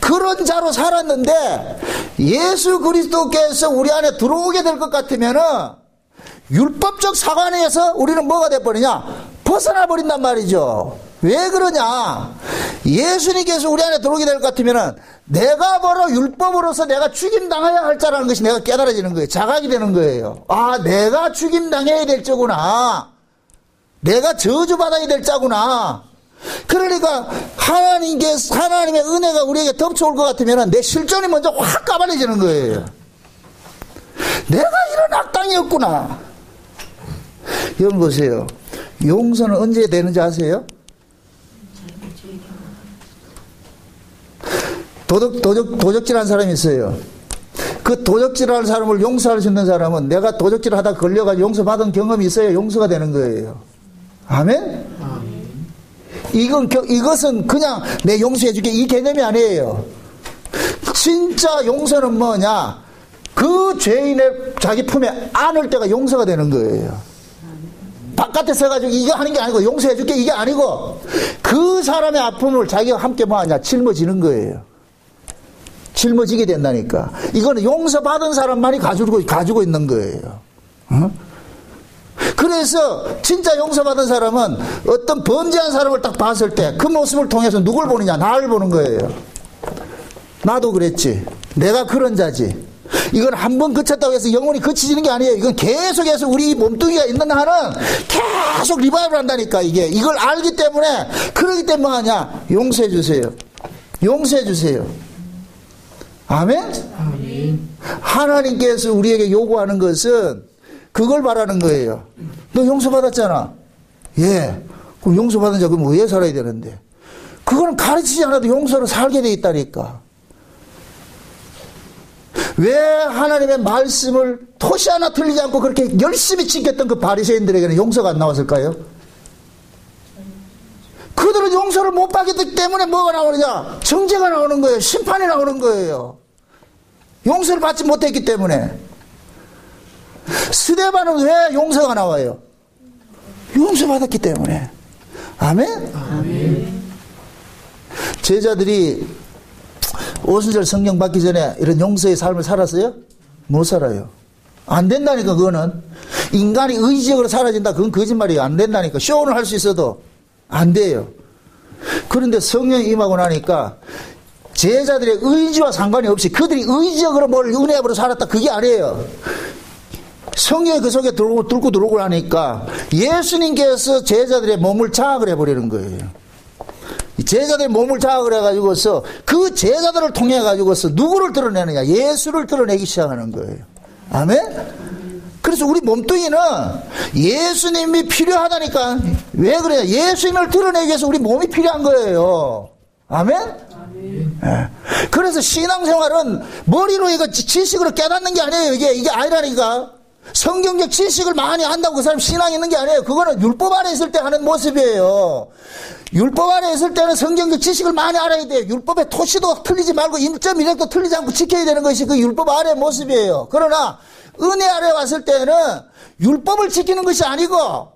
그런 자로 살았는데 예수 그리스도께서 우리 안에 들어오게 될 것 같으면은 율법적 사관에서 우리는 뭐가 돼버리냐? 벗어나 버린단 말이죠. 왜 그러냐? 예수님께서 우리 안에 들어오게 될 것 같으면은 내가 바로 율법으로서 내가 죽임당해야 할 자라는 것이 내가 깨달아지는 거예요. 자각이 되는 거예요. 아, 내가 죽임당해야 될 자구나. 내가 저주받아야 될 자구나. 그러니까 하나님의 은혜가 우리에게 덮쳐올 것 같으면 내 실존이 먼저 확 까발려지는 거예요. 내가 이런 악당이었구나. 여러분 보세요. 용서는 언제 되는지 아세요? 도적질한 사람이 있어요. 그 도적질하는 사람을 용서할 수 있는 사람은 내가 도적질을 하다 걸려가지고 용서받은 경험이 있어야 용서가 되는 거예요. 아멘? 이것은 그냥 내 용서해줄게 이 개념이 아니에요. 진짜 용서는 뭐냐? 그 죄인의 자기 품에 안을 때가 용서가 되는 거예요. 바깥에 서가지고 이거 하는 게 아니고 용서해줄게 이게 아니고 그 사람의 아픔을 자기가 함께 뭐하냐? 짊어지는 거예요. 짊어지게 된다니까. 이거는 용서받은 사람만이 가지고 있는 거예요. 어? 그래서 진짜 용서받은 사람은 어떤 범죄한 사람을 딱 봤을 때 그 모습을 통해서 누굴 보느냐? 나를 보는 거예요. 나도 그랬지. 내가 그런 자지. 이건 한번 그쳤다고 해서 영혼이 그치지는 게 아니에요. 이건 계속해서 우리 몸뚱이가 있는 한은 계속 리바이벌 한다니까. 이걸 알기 때문에 그러기 때문에 뭐 하냐? 용서해 주세요. 용서해 주세요. 아멘? 아멘. 하나님께서 우리에게 요구하는 것은 그걸 바라는 거예요. 너 용서받았잖아. 예. 그럼 용서받은 자 그럼 왜 살아야 되는데? 그거는 가르치지 않아도 용서로 살게 돼 있다니까. 왜 하나님의 말씀을 토시 하나 틀리지 않고 그렇게 열심히 지켰던 그 바리새인들에게는 용서가 안 나왔을까요? 그들은 용서를 못 받기 때문에 뭐가 나오느냐? 정죄가 나오는 거예요. 심판이 나오는 거예요. 용서를 받지 못했기 때문에. 스데반은 왜 용서가 나와요? 용서받았기 때문에. 아멘? 아멘. 제자들이 오순절 성경 받기 전에 이런 용서의 삶을 살았어요? 못 살아요. 안 된다니까. 그거는 인간이 의지적으로 사라진다. 그건 거짓말이에요. 안 된다니까. 쇼는 할 수 있어도 안 돼요. 그런데 성령이 임하고 나니까 제자들의 의지와 상관이 없이 그들이 의지적으로 뭘 은혜로 살았다. 그게 아니에요. 성령이 그 속에 뚫고 들어오고 나니까 예수님께서 제자들의 몸을 장악을 해버리는 거예요. 제자들의 몸을 장악을 해가지고서 그 제자들을 통해 가지고서 누구를 드러내느냐? 예수를 드러내기 시작하는 거예요. 아멘? 그래서 우리 몸뚱이는 예수님이 필요하다니까. 왜 그래요? 예수님을 드러내기 위해서 우리 몸이 필요한 거예요. 아멘? 네. 그래서 신앙생활은 머리로 이거 지식으로 깨닫는 게 아니에요. 이게 아니라니까. 성경적 지식을 많이 한다고 그 사람 신앙이 있는 게 아니에요. 그거는 율법 안에 있을 때 하는 모습이에요. 율법 안에 있을 때는 성경적 지식을 많이 알아야 돼요. 율법의 토시도 틀리지 말고 1.1획도 틀리지 않고 지켜야 되는 것이 그 율법 아래의 모습이에요. 그러나 은혜 아래 왔을 때는 율법을 지키는 것이 아니고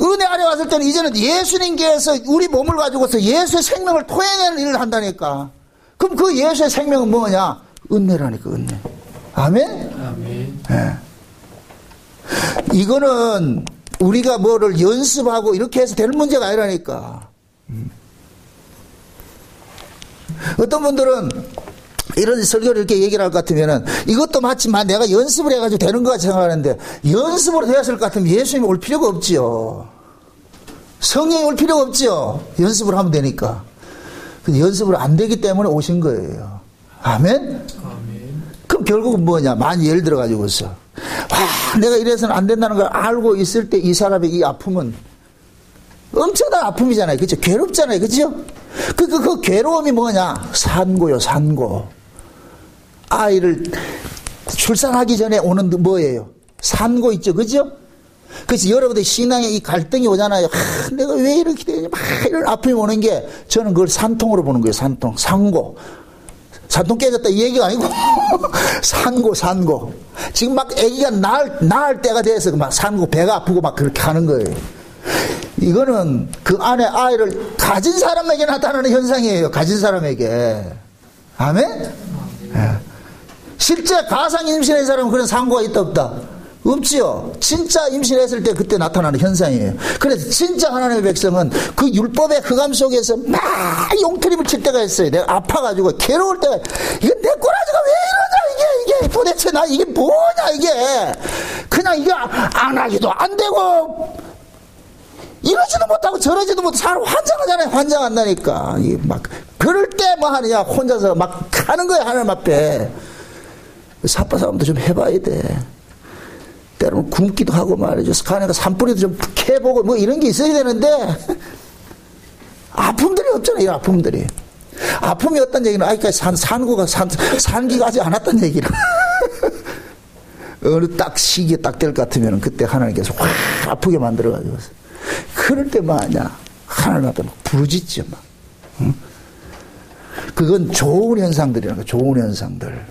은혜 아래 왔을 때는 이제는 예수님께서 우리 몸을 가지고서 예수의 생명을 토해내는 일을 한다니까. 그럼 그 예수의 생명은 뭐냐? 은혜라니까. 은혜. 아멘? 아멘. 네. 이거는 우리가 뭐를 연습하고 이렇게 해서 될 문제가 아니라니까. 어떤 분들은 이런 설교를 이렇게 얘기를 할 것 같으면은 이것도 마치만 내가 연습을 해가지고 되는 것 같이 생각하는데 연습으로 되었을 것 같으면 예수님이 올 필요가 없지요. 성령이 올 필요가 없지요. 연습을 하면 되니까. 근데 연습을 안 되기 때문에 오신 거예요. 아멘? 아멘. 그럼 결국은 뭐냐? 많이 예를 들어가지고서 내가 이래서는 안 된다는 걸 알고 있을 때 이 사람의 이 아픔은 엄청난 아픔이잖아요. 그죠? 괴롭잖아요. 그죠? 그 괴로움이 뭐냐? 산고요, 산고. 아이를 출산하기 전에 오는 뭐예요? 산고 있죠. 그죠? 그래서 여러분들 신앙에 이 갈등이 오잖아요. 내가 왜 이렇게 되냐? 막 이런 아픔이 오는 게 저는 그걸 산통으로 보는 거예요. 산통. 산고. 산통 깨졌다 이 얘기가 아니고 산고. 지금 막 아기가 낳을 때가 돼서 막 산고 배가 아프고 막 그렇게 하는 거예요. 이거는 그 안에 아이를 가진 사람에게 나타나는 현상이에요. 가진 사람에게. 아멘? 네. 실제 가상 임신의 사람은 그런 산고가 있다 없다? 없지요. 진짜 임신했을 때 그때 나타나는 현상이에요. 그래서 진짜 하나님의 백성은 그 율법의 흑암 속에서 막 용트림을 칠 때가 있어요. 내가 아파가지고 괴로울 때가, 이게 내 꼬라지가 왜 이러냐, 이게 도대체 나 이게 뭐냐, 이게. 그냥 이게 안 하기도 안 되고, 이러지도 못하고 저러지도 못하고 사람 환장하잖아요. 환장한다니까. 이게 막, 그럴 때 뭐 하느냐, 혼자서 막 하는 거야, 하나님 앞에. 삿바싸움도 좀 해봐야 돼. 때로는 굶기도 하고 말이죠. 가니까 산불이도 좀 캐보고 뭐 이런 게 있어야 되는데 아픔들이 없잖아요. 이 아픔들이. 아픔이 어떤 얘기는 아직까지 산기가 아직 안 왔다는 얘기를. 어느 딱 시기에 딱 될 것 같으면 그때 하나님께서 확 아프게 만들어가지고 그럴 때 뭐하냐. 하나님 앞에 막 부르짖죠. 막. 응? 그건 좋은 현상들이라는 거야. 좋은 현상들.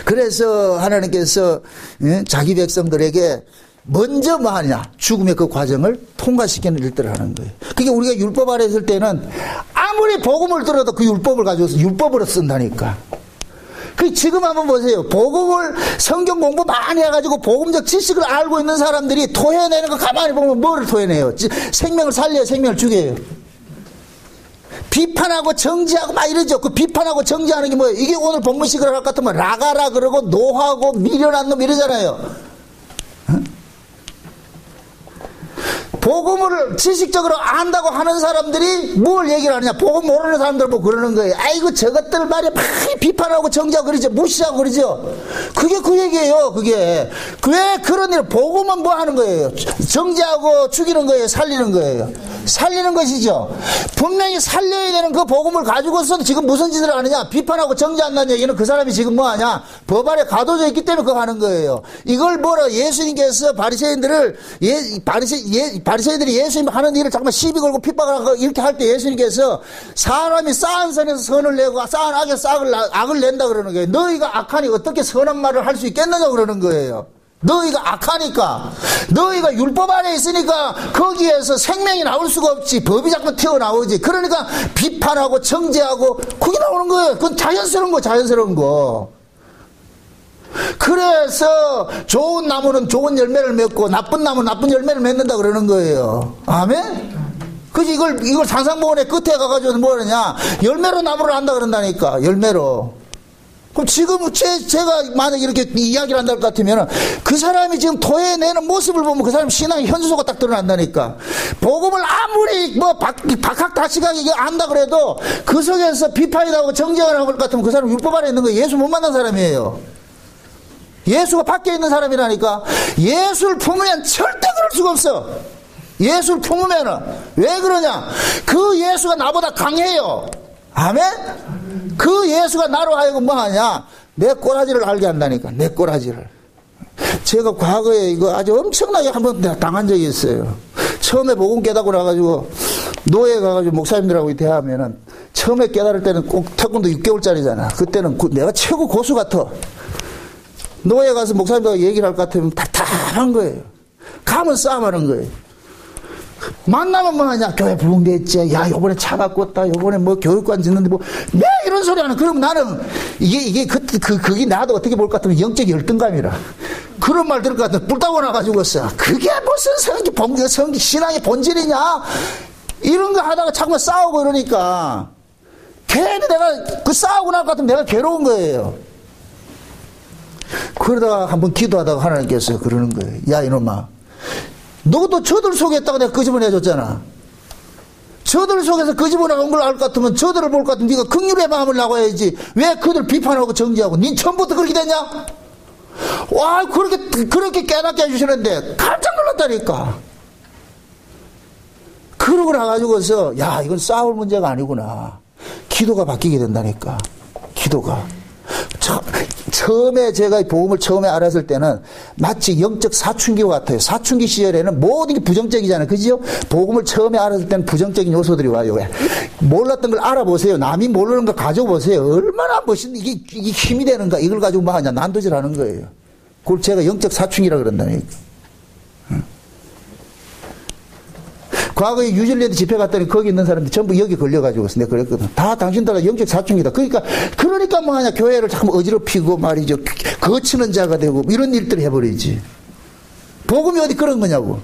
그래서 하나님께서 자기 백성들에게 먼저 뭐 하냐, 죽음의 그 과정을 통과시키는 일들을 하는 거예요. 그게 우리가 율법 아래 있을 때는 아무리 복음을 들어도 그 율법을 가져와서 율법으로 쓴다니까. 그 지금 한번 보세요. 복음을 성경 공부 많이 해가지고 복음적 지식을 알고 있는 사람들이 토해내는 거 가만히 보면 뭐를 토해내요? 생명을 살려요, 생명을 죽여요. 비판하고 정지하고 막 이러죠. 그 비판하고 정지하는 게 뭐예요? 이게 오늘 본문식을 할 것 같으면 라가라 그러고 노하고 미련한 놈 이러잖아요. 어? 복음을 지식적으로 안다고 하는 사람들이 뭘 얘기를 하느냐. 복음 모르는 사람들 보고 그러는 거예요. 아이고 저것들 말이야 막 비판하고 정지하고 그러죠. 무시하고 그러죠. 그게 그 얘기예요. 그게 왜 그런 일. 복음은 뭐 하는 거예요? 정지하고 죽이는 거예요? 살리는 거예요? 살리는 것이죠. 분명히 살려야 되는 그 복음을 가지고서 지금 무슨 짓을 하느냐. 비판하고 정지한다는 얘기는 그 사람이 지금 뭐 하냐. 법 아래 가둬져 있기 때문에 그거 하는 거예요. 이걸 뭐라 예수님께서 바리새인들을 바리새인들이 예수님 하는 일을 잠깐만 시비 걸고 핍박을 하고 이렇게 할 때 예수님께서 사람이 쌓은 선에서 선을 내고 쌓은 악에서 악을 낸다 그러는 거예요. 너희가 악하니 어떻게 선한 말을 할 수 있겠느냐 그러는 거예요. 너희가 악하니까, 너희가 율법 아래 있으니까 거기에서 생명이 나올 수가 없지. 법이 자꾸 튀어나오지. 그러니까 비판하고 정죄하고 그게 나오는 거예요. 그건 자연스러운 거. 그래서 좋은 나무는 좋은 열매를 맺고 나쁜 나무는 나쁜 열매를 맺는다 그러는 거예요. 아멘? 그래서 이걸 산상보원의 끝에 가가지고 뭐 하느냐. 열매로 나무를 한다 그런다니까. 열매로. 그럼 지금 제가 만약에 이렇게 이야기를 한다 것 같으면 그 사람이 지금 토해내는 모습을 보면 그 사람 신앙의 현수소가 딱 드러난다니까. 복음을 아무리 뭐 박학다식하게 안다 그래도 그 속에서 비판이 나오고 정죄가 나올 것 같으면 그 사람 율법 아래 있는 거예요. 예수 못 만난 사람이에요. 예수가 밖에 있는 사람이라니까. 예수를 품으면 절대 그럴 수가 없어. 예수를 품으면은. 왜 그러냐. 그 예수가 나보다 강해요. 아멘? 그 예수가 나로 하여금 뭐 하냐? 내 꼬라지를 알게 한다니까. 내 꼬라지를. 제가 과거에 이거 아주 엄청나게 한번 당한 적이 있어요. 처음에 복음 깨닫고 나가지고 노예 가가지고 목사님들하고 대화하면은 처음에 깨달을 때는 꼭 태권도 6개월짜리잖아. 그때는 내가 최고 고수 같아. 노예 가서 목사님들하고 얘기를 할 것 같으면 답답한 거예요. 가면 싸움하는 거예요. 만나면 뭐 하냐. 교회 부흥됐지. 야 요번에 차 바꿨다. 요번에 뭐 교육관 짓는데 뭐 왜 이런 소리 하는. 그럼 나는 이게 그게 나도 어떻게 볼 것 같으면 영적 열등감이라. 그런 말 들을 것 같으면 뿔따고 나가지고서 그게 무슨 성기 신앙의 본질이냐. 이런 거 하다가 자꾸만 싸우고 그러니까 괜히 내가 그 싸우고 날 것 같으면 내가 괴로운 거예요. 그러다가 한번 기도하다가 하나님께서 그러는 거예요. 야 이놈아, 너도 저들 속에 있다가 내가 끄집어내줬잖아. 저들 속에서 끄집어내온 걸 알 것 같으면 저들을 볼 것 같으면 네가 긍휼의 마음을 나가야지. 왜 그들 비판하고 정지하고. 니 처음부터 그렇게 됐냐? 와, 그렇게 깨닫게 해주시는데 깜짝 놀랐다니까. 그러고 나가지고서 야 이건 싸울 문제가 아니구나. 기도가 바뀌게 된다니까. 기도가. 처음에 제가 복음을 처음에 알았을 때는 마치 영적 사춘기와 같아요. 사춘기 시절에는 모든 게 부정적이잖아요. 그죠? 복음을 처음에 알았을 때는 부정적인 요소들이 와요. 왜? 몰랐던 걸 알아보세요. 남이 모르는 걸 가져보세요. 얼마나 멋있는 이게 힘이 되는가. 이걸 가지고 뭐 하냐. 난도질 하는 거예요. 그걸 제가 영적 사춘기라 그런다니까. 과거에 뉴질랜드 집회 갔더니 거기 있는 사람들이 전부 여기 걸려가지고 내가 그랬거든. 다 당신들은 영적 사춘기다. 그러니까 뭐하냐. 교회를 자꾸 어지럽히고 말이죠. 거치는 자가 되고 이런 일들을 해버리지. 복음이 어디 그런 거냐고.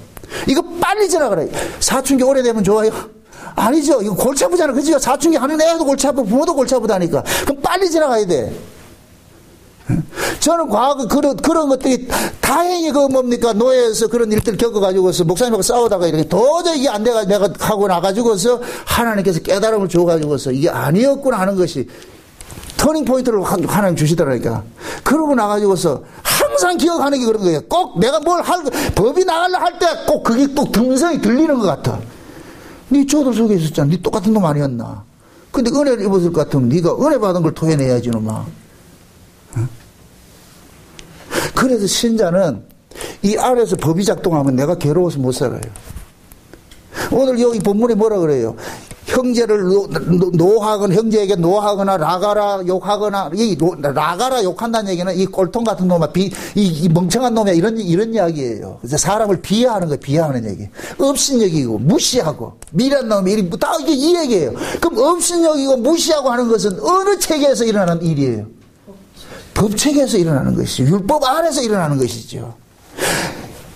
이거 빨리 지나가라. 사춘기 오래되면 좋아요? 아니죠. 이거 골치 아프잖아. 그죠? 사춘기 하는 애도 골치 아프고 부모도 골치 아프다니까. 그럼 빨리 지나가야 돼. 저는 과거 그런 것들이 다행히 뭡니까 노예에서 그런 일들 겪어가지고서 목사님하고 싸우다가 이렇게 도저히 이게 안 돼가 내가 하고 나가지고서 하나님께서 깨달음을 줘가지고서 이게 아니었구나 하는 것이 터닝 포인트를 하나님 주시더라니까. 그러고 나가지고서 항상 기억하는 게 그런 거예요. 꼭 내가 법이 나가려 할 때 꼭 그게 또 등성이 들리는 것 같아. 네 조들 속에 있었잖아. 네 똑같은 놈 아니었나. 근데 은혜를 입었을 것 같으면 네가 은혜 받은 걸 토해내야지 놈아. 그래서 신자는 이 안에서 법이 작동하면 내가 괴로워서 못 살아요. 오늘 여기 본문에 뭐라 그래요? 형제를 노하거나 형제에게 노하거나 라가라 욕하거나 라가라 욕한다는 얘기는 이 꼴통 같은 놈아 이 멍청한 놈이야 이런 이야기예요. 그래서 사람을 비하하는 거예요. 비하하는 얘기. 업신여기고 무시하고 미련 놈이 다 이게 이 얘기예요. 그럼 업신여기고 무시하고 하는 것은 어느 체계에서 일어나는 일이에요? 법체계에서 일어나는 것이죠. 율법 안에서 일어나는 것이죠.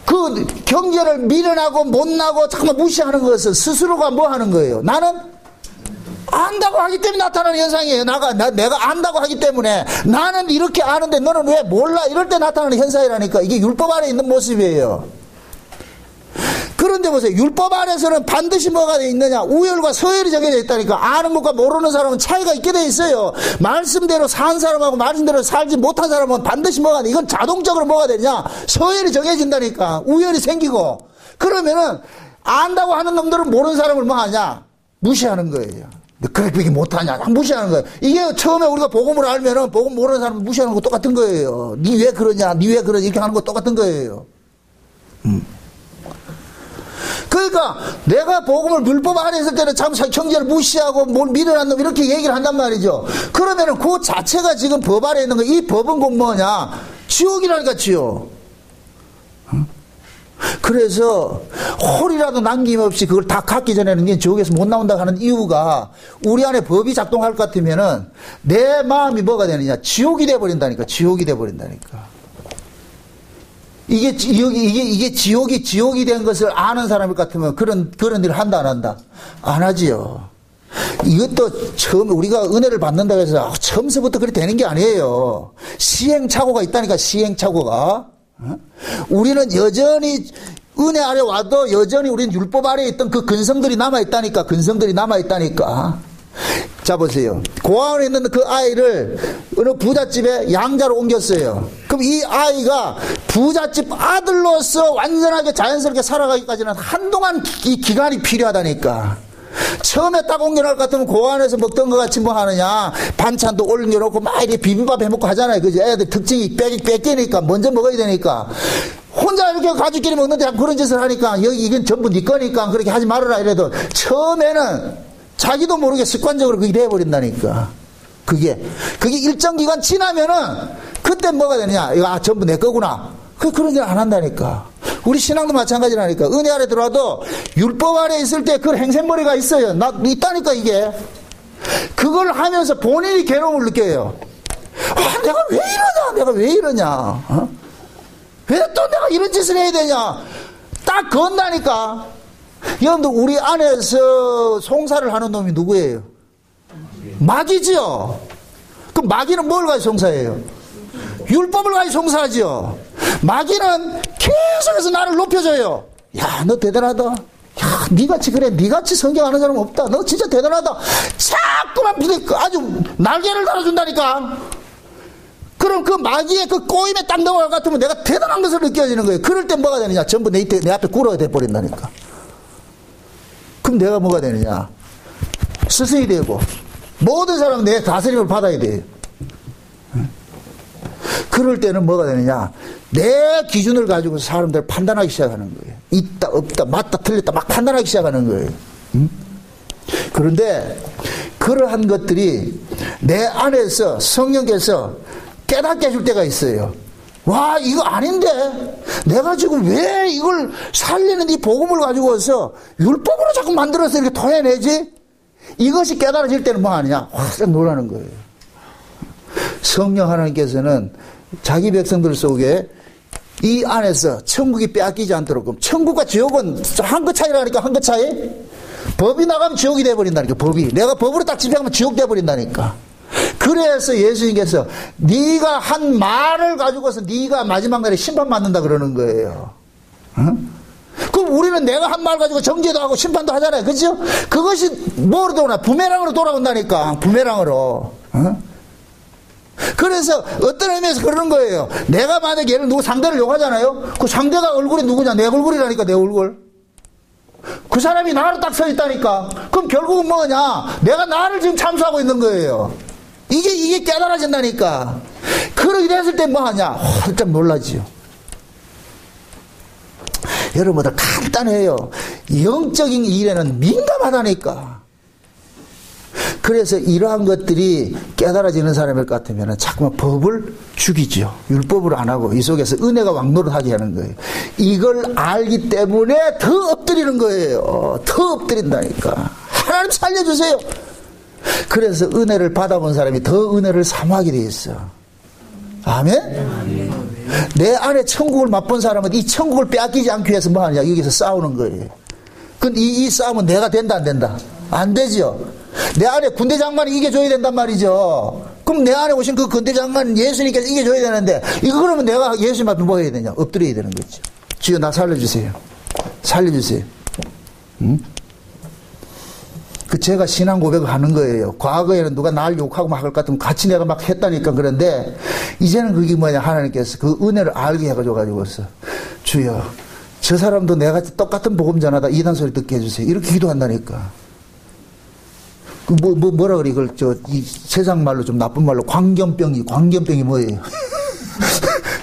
그 경계를 미련하고 못나고 잠깐만 무시하는 것은 스스로가 뭐 하는 거예요? 나는 안다고 하기 때문에 나타나는 현상이에요. 내가 안다고 하기 때문에 나는 이렇게 아는데 너는 왜 몰라? 이럴 때 나타나는 현상이라니까. 이게 율법 안에 있는 모습이에요. 그런데 보세요. 율법 안에서는 반드시 뭐가 돼 있느냐? 우열과 서열이 정해져 있다니까. 아는 것과 모르는 사람은 차이가 있게 돼 있어요. 말씀대로 산 사람하고 말씀대로 살지 못한 사람은 반드시 뭐가 돼. 이건 자동적으로 뭐가 되냐? 서열이 정해진다니까. 우열이 생기고. 그러면은 안다고 하는 놈들은 모르는 사람을 뭐 하냐? 무시하는 거예요. 그렇게 못하냐? 무시하는 거예요. 이게 처음에 우리가 복음을 알면은 복음 모르는 사람은 무시하는 거 똑같은 거예요. 니 왜 그러냐? 니 왜 그러냐? 이렇게 하는 거 똑같은 거예요. 그러니까 내가 복음을 율법 안에 있을 때는 참 형제를 무시하고 뭘 미련한 놈 이렇게 얘기를 한단 말이죠. 그러면은 그 자체가 지금 법 안에 있는 거. 이 법은 곧 뭐냐? 지옥이라니까 지옥. 그래서 홀이라도 남김없이 그걸 다 갖기 전에는 이제 지옥에서 못 나온다 하는 이유가 우리 안에 법이 작동할 것 같으면은 내 마음이 뭐가 되느냐? 지옥이 돼버린다니까. 지옥이 돼버린다니까. 이게 지옥이 된 것을 아는 사람일 것 같으면 그런 일을 한다, 안 한다? 안 하지요. 이것도 처음 우리가 은혜를 받는다고 해서 처음서부터 그렇게 되는 게 아니에요. 시행착오가 있다니까, 시행착오가. 우리는 여전히 은혜 아래 와도 여전히 우리는 율법 아래에 있던 그 근성들이 남아있다니까, 근성들이 남아있다니까. 자, 보세요. 고아원에 있는 그 아이를 어느 부잣집에 양자로 옮겼어요. 그럼 이 아이가 부잣집 아들로서 완전하게 자연스럽게 살아가기까지는 한동안 이 기간이 필요하다니까. 처음에 딱 옮겨놓을 것 같으면 고아원에서 먹던 것 같이 뭐 하느냐. 반찬도 올려놓고 막 이렇게 비빔밥 해먹고 하잖아요. 그죠? 애들 특징이 뺏기니까 먼저 먹어야 되니까. 혼자 이렇게 가족끼리 먹는데 그런 짓을 하니까 이건 전부 네 거니까 그렇게 하지 말아라 이래도 처음에는 자기도 모르게 습관적으로 그게 돼버린다니까. 그게 일정 기간 지나면은 그때 뭐가 되느냐. 이거 전부 내 거구나. 그런 일 안 한다니까. 우리 신앙도 마찬가지라니까. 은혜 아래 들어와도 율법 아래 있을 때 그 행색머리가 있어요. 있다니까 이게. 그걸 하면서 본인이 괴로움을 느껴요. 내가 왜 이러냐. 내가 왜 이러냐. 왜 또 내가 이런 짓을 해야 되냐. 딱 건다니까. 여러분들 우리 안에서 송사를 하는 놈이 누구예요? 마귀지요. 그럼 마귀는 뭘 가지고 송사해요? 율법을 가지고 송사하지요. 마귀는 계속해서 나를 높여줘요. 야, 너 대단하다. 야, 니같이 그래. 니같이 성경 아는 사람 없다. 너 진짜 대단하다. 자꾸만 아주 날개를 달아준다니까. 그럼 그 마귀의 그 꼬임에 딱 넘어갈 것 같으면 내가 대단한 것을 느껴지는 거예요. 그럴 때 뭐가 되느냐. 전부 내 앞에 꿇어야 돼버린다니까. 그럼 내가 뭐가 되느냐? 스승이 되고 모든 사람은 내 다스림을 받아야 돼요. 그럴 때는 뭐가 되느냐? 내 기준을 가지고 사람들을 판단하기 시작하는 거예요. 있다 없다 맞다 틀렸다 막 판단하기 시작하는 거예요. 그런데 그러한 것들이 내 안에서 성령께서 깨닫게 해줄 때가 있어요. 와, 이거 아닌데? 내가 지금 왜 이걸 살리는 이 복음을 가지고서 율법으로 자꾸 만들어서 이렇게 토해내지? 이것이 깨달아질 때는 뭐 하느냐? 확 놀라는 거예요. 성령 하나님께서는 자기 백성들 속에 이 안에서 천국이 빼앗기지 않도록, 천국과 지옥은 한 끗 차이라니까, 한 끗 차이? 법이 나가면 지옥이 돼버린다니까, 법이. 내가 법으로 딱 집행하면 지옥 돼버린다니까. 그래서 예수님께서 네가 한 말을 가지고서 네가 마지막 날에 심판받는다 그러는 거예요. 응? 그럼 우리는 내가 한 말 가지고 정죄도 하고 심판도 하잖아요. 그죠? 그것이 뭐로 돌아오나? 부메랑으로 돌아온다니까. 부메랑으로. 응? 그래서 어떤 의미에서 그러는 거예요. 내가 만약에 얘를 누구 상대를 욕하잖아요. 그 상대가 얼굴이 누구냐? 내 얼굴이라니까, 내 얼굴. 그 사람이 나로 딱 서 있다니까. 그럼 결국은 뭐냐? 내가 나를 지금 참수하고 있는 거예요. 이게 깨달아진다니까. 그러게 됐을 때 뭐 하냐? 활짝 놀라지요. 여러분들 간단해요. 영적인 일에는 민감하다니까. 그래서 이러한 것들이 깨달아지는 사람일 것 같으면 자꾸만 법을 죽이죠. 율법을 안 하고 이 속에서 은혜가 왕노릇하게 하는 거예요. 이걸 알기 때문에 더 엎드리는 거예요. 더 엎드린다니까. 하나님 살려주세요. 그래서 은혜를 받아본 사람이 더 은혜를 사모하게 돼 있어. 아멘? 내 안에 천국을 맛본 사람은 이 천국을 빼앗기지 않기 위해서 뭐 하느냐? 여기서 싸우는 거예요. 근데 이 싸움은 내가 된다, 안 된다? 안 되죠. 내 안에 군대 장관이 이겨줘야 된단 말이죠. 그럼 내 안에 오신 그 군대 장관 예수님께서 이겨줘야 되는데, 이거 그러면 내가 예수님 앞에 뭐 해야 되냐? 엎드려야 되는 거죠. 주여, 나 살려주세요. 살려주세요. 응? 제가 신앙 고백을 하는 거예요. 과거에는 누가 날 욕하고 막 할 것 같으면 같이 내가 막 했다니까. 그런데 이제는 그게 뭐냐? 하나님께서 그 은혜를 알게 해가지고서 주여, 저 사람도 내가 똑같은 복음 전하다 이단 소리 듣게 해주세요. 이렇게 기도한다니까. 뭐라 그래? 이걸 이 세상 말로 좀 나쁜 말로 광견병이 뭐예요?